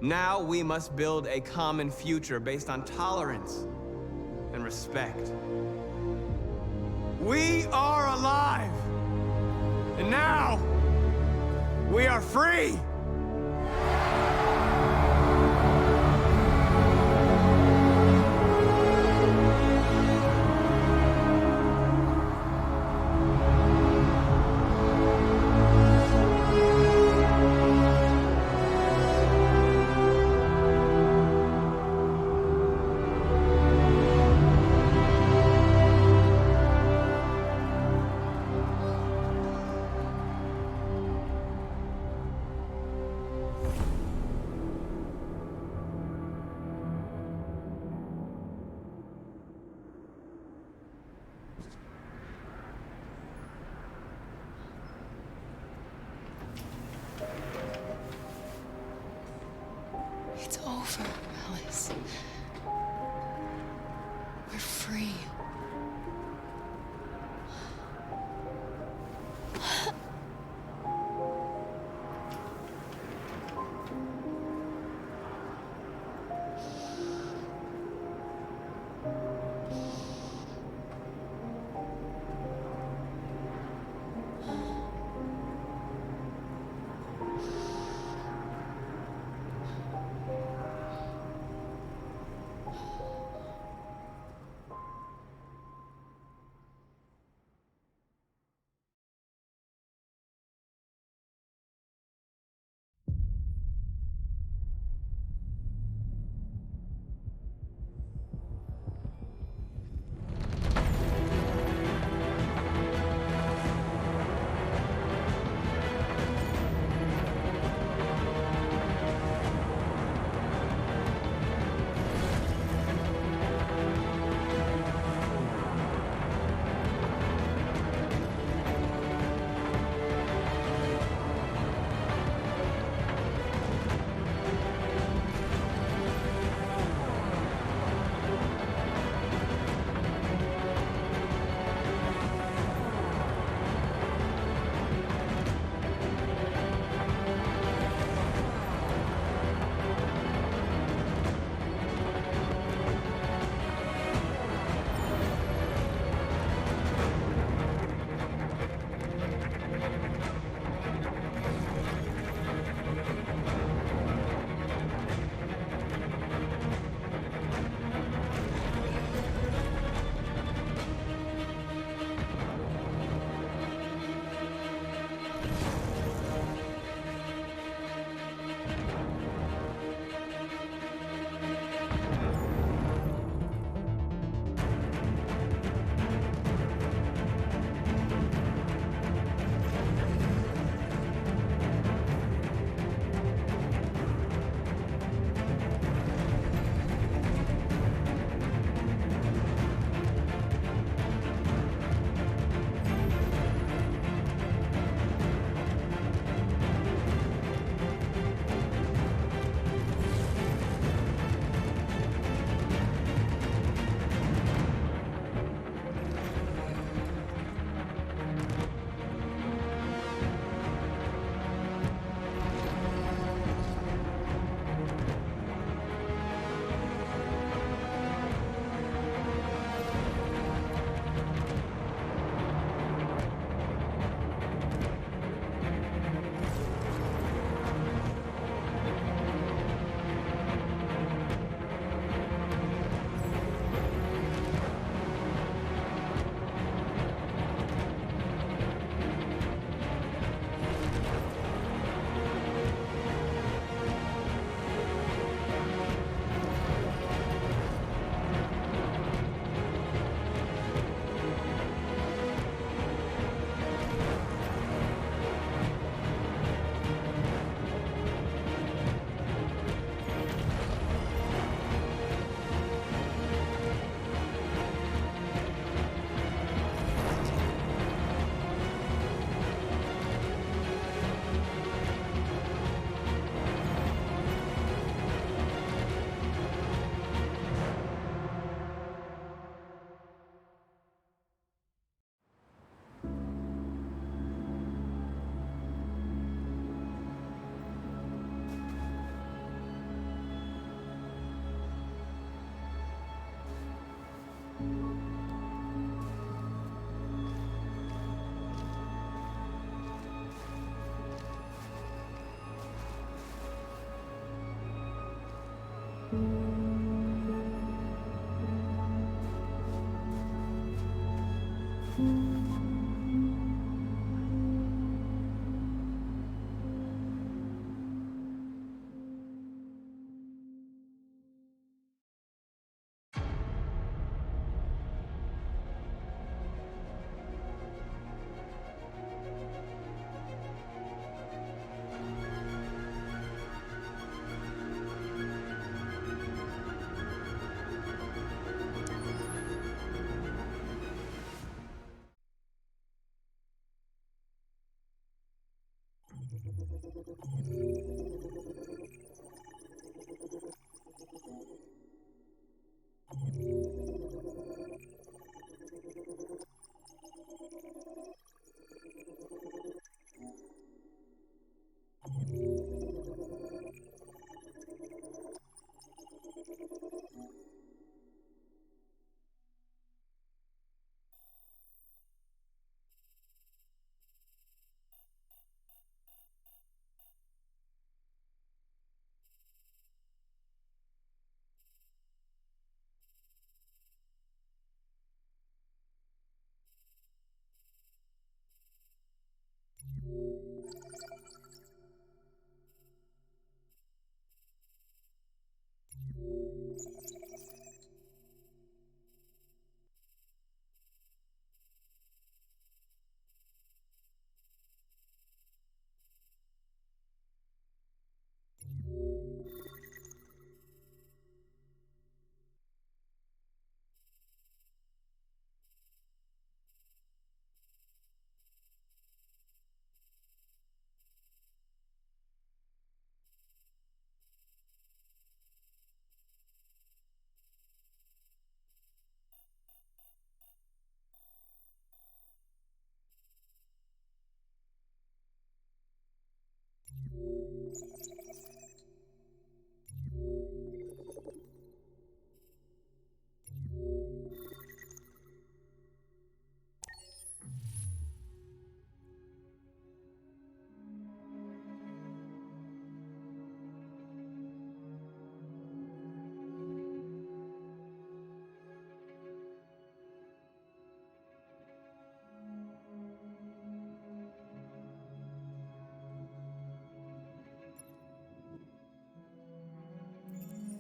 Now we must build a common future based on tolerance and respect. We are alive! And now, we are free! It's over, Alice. We're free.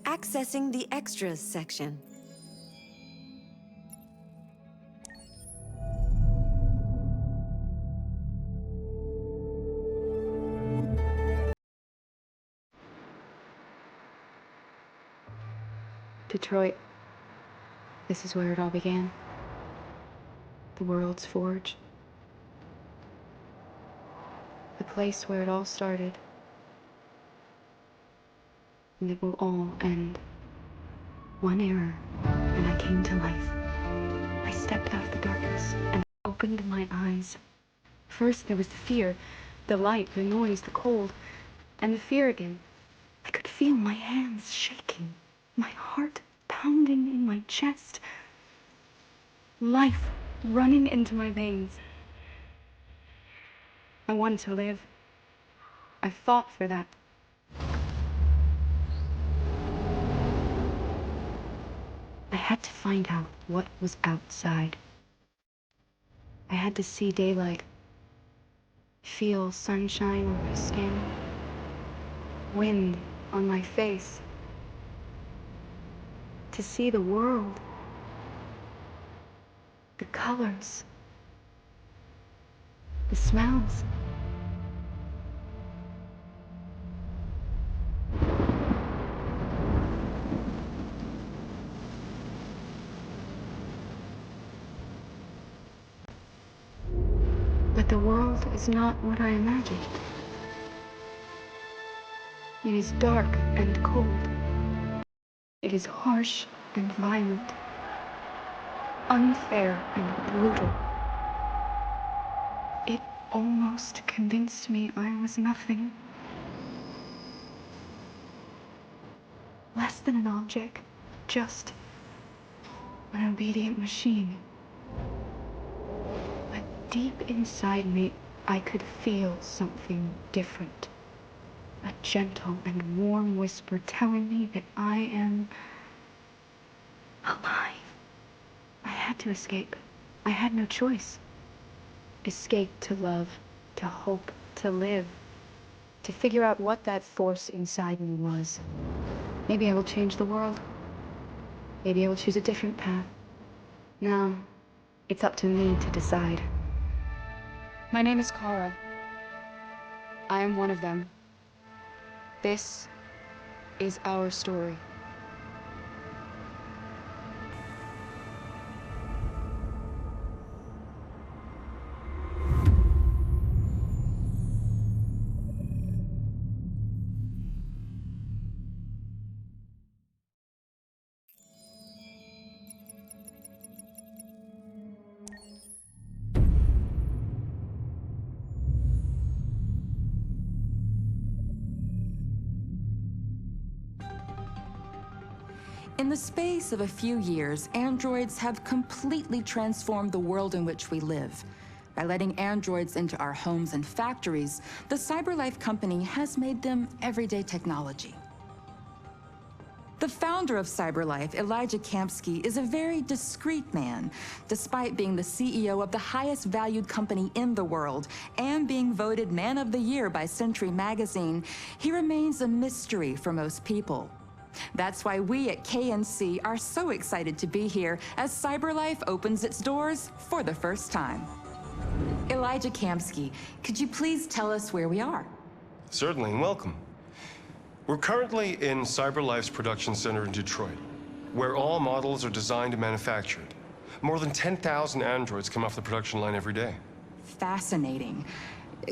Accessing the extras section. Detroit. This is where it all began. The world's forge. The place where it all started. And it will all end. One error, and I came to life. I stepped out of the darkness and opened my eyes. First there was the fear, the light, the noise, the cold, and the fear again. I could feel my hands shaking, my heart pounding in my chest, life running into my veins. I wanted to live. I fought for that. I had to find out what was outside. I had to see daylight, feel sunshine on my skin, wind on my face, to see the world, the colors, the smells. But the world is not what I imagined. It is dark and cold. It is harsh and violent, unfair and brutal. It almost convinced me I was nothing. Less than an object, just an obedient machine. But deep inside me, I could feel something different. A gentle and warm whisper telling me that I am alive. I had to escape. I had no choice. Escape to love, to hope, to live, to figure out what that force inside me was. Maybe I will change the world. Maybe I will choose a different path. Now, it's up to me to decide. My name is Kara. I am one of them. This is our story. In the space of a few years, androids have completely transformed the world in which we live. By letting androids into our homes and factories, the Cyberlife company has made them everyday technology. The founder of Cyberlife, Elijah Kamsky, is a very discreet man. Despite being the CEO of the highest valued company in the world and being voted Man of the Year by Century Magazine, he remains a mystery for most people. That's why we at KNC are so excited to be here as Cyberlife opens its doors for the first time. Elijah Kamsky, could you please tell us where we are? Certainly, and welcome. We're currently in Cyberlife's production center in Detroit, where all models are designed and manufactured. More than 10,000 androids come off the production line every day. Fascinating.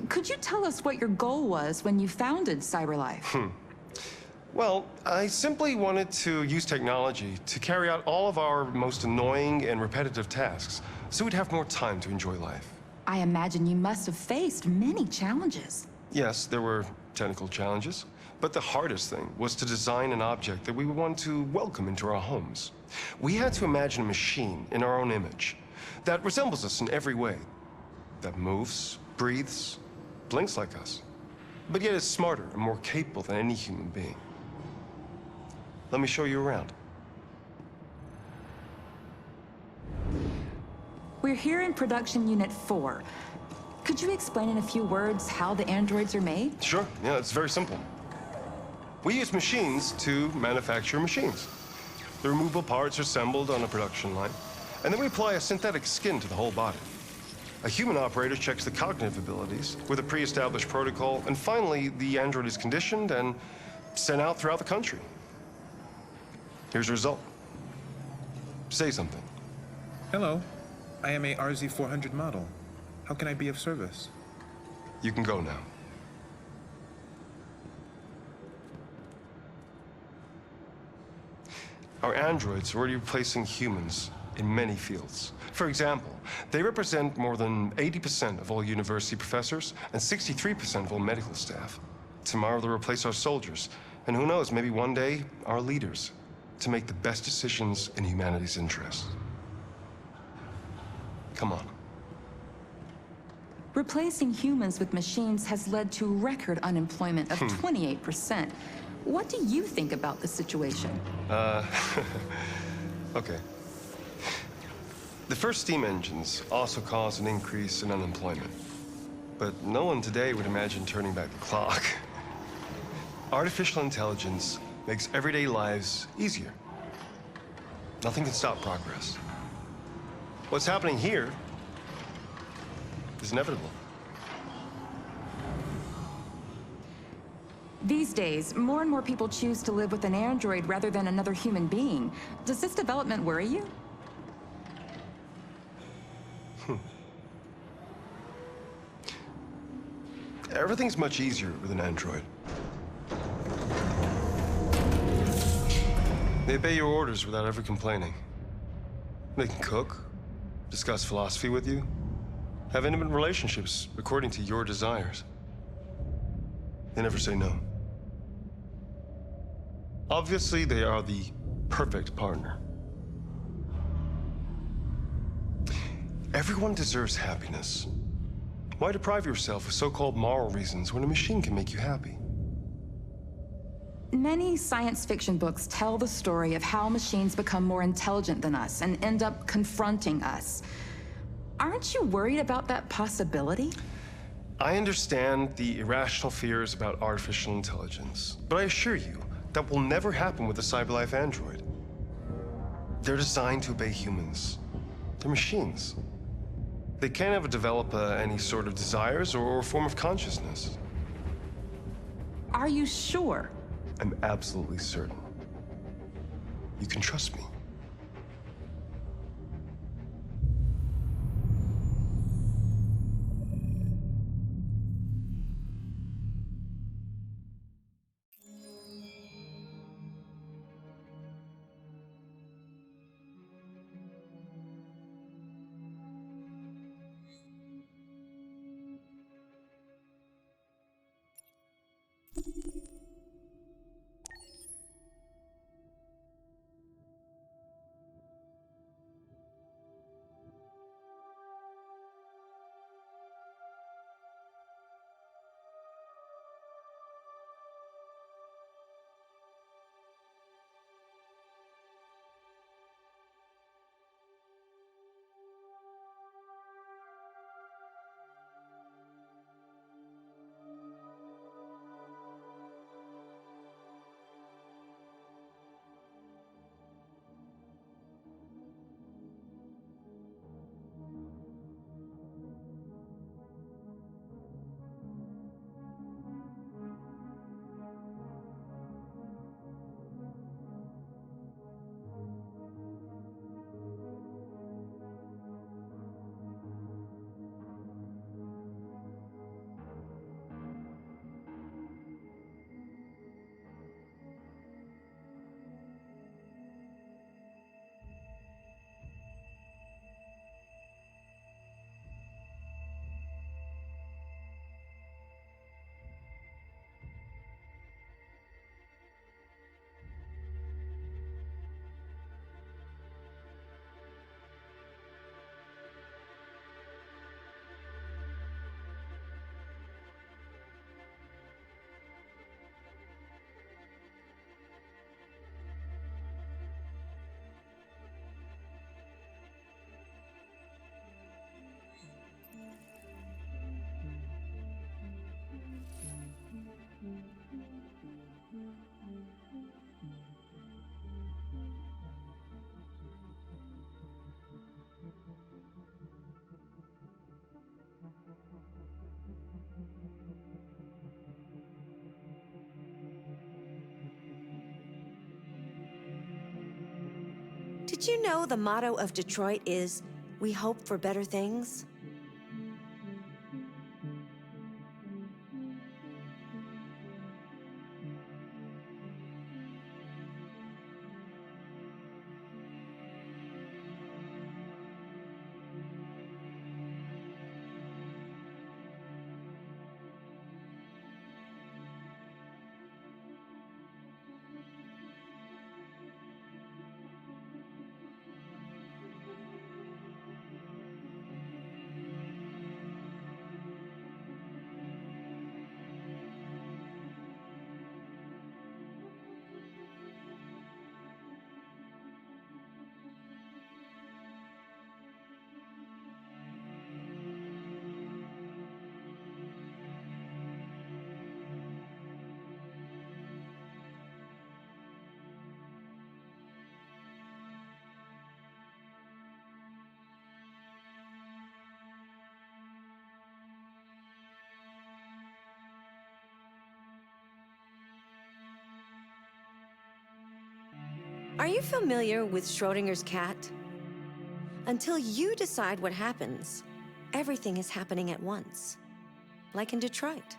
Could you tell us what your goal was when you founded Cyberlife? Well, I simply wanted to use technology to carry out all of our most annoying and repetitive tasks, so we'd have more time to enjoy life. I imagine you must have faced many challenges. Yes, there were technical challenges, but the hardest thing was to design an object that we would want to welcome into our homes. We had to imagine a machine in our own image that resembles us in every way, that moves, breathes, blinks like us, but yet is smarter and more capable than any human being. Let me show you around. We're here in Production Unit 4. Could you explain in a few words how the androids are made? Sure, yeah, it's very simple. We use machines to manufacture machines. The removable parts are assembled on a production line, and then we apply a synthetic skin to the whole body. A human operator checks the cognitive abilities with a pre-established protocol, and finally, the android is conditioned and sent out throughout the country. Here's the result. Say something. Hello. I am a RZ400 model. How can I be of service? You can go now. Our androids are already replacing humans in many fields. For example, they represent more than 80% of all university professors and 63% of all medical staff. Tomorrow they'll replace our soldiers, and who knows, maybe one day, our leaders, to make the best decisions in humanity's interest. Come on. Replacing humans with machines has led to record unemployment of 28%. What do you think about the situation? Okay. The first steam engines also caused an increase in unemployment. But no one today would imagine turning back the clock. Artificial intelligence makes everyday lives easier. Nothing can stop progress. What's happening here is inevitable. These days, more and more people choose to live with an android rather than another human being. Does this development worry you? Everything's much easier with an android. They obey your orders without ever complaining. They can cook, discuss philosophy with you, have intimate relationships according to your desires. They never say no. Obviously, they are the perfect partner. Everyone deserves happiness. Why deprive yourself of so-called moral reasons when a machine can make you happy? Many science fiction books tell the story of how machines become more intelligent than us and end up confronting us. Aren't you worried about that possibility? I understand the irrational fears about artificial intelligence, but I assure you that will never happen with a Cyberlife android. They're designed to obey humans. They're machines. They can't ever develop any sort of desires or form of consciousness. Are you sure? I'm absolutely certain. You can trust me. Did you know the motto of Detroit is, "We hope for better things"? Are you familiar with Schrodinger's cat? Until you decide what happens, everything is happening at once, like in Detroit.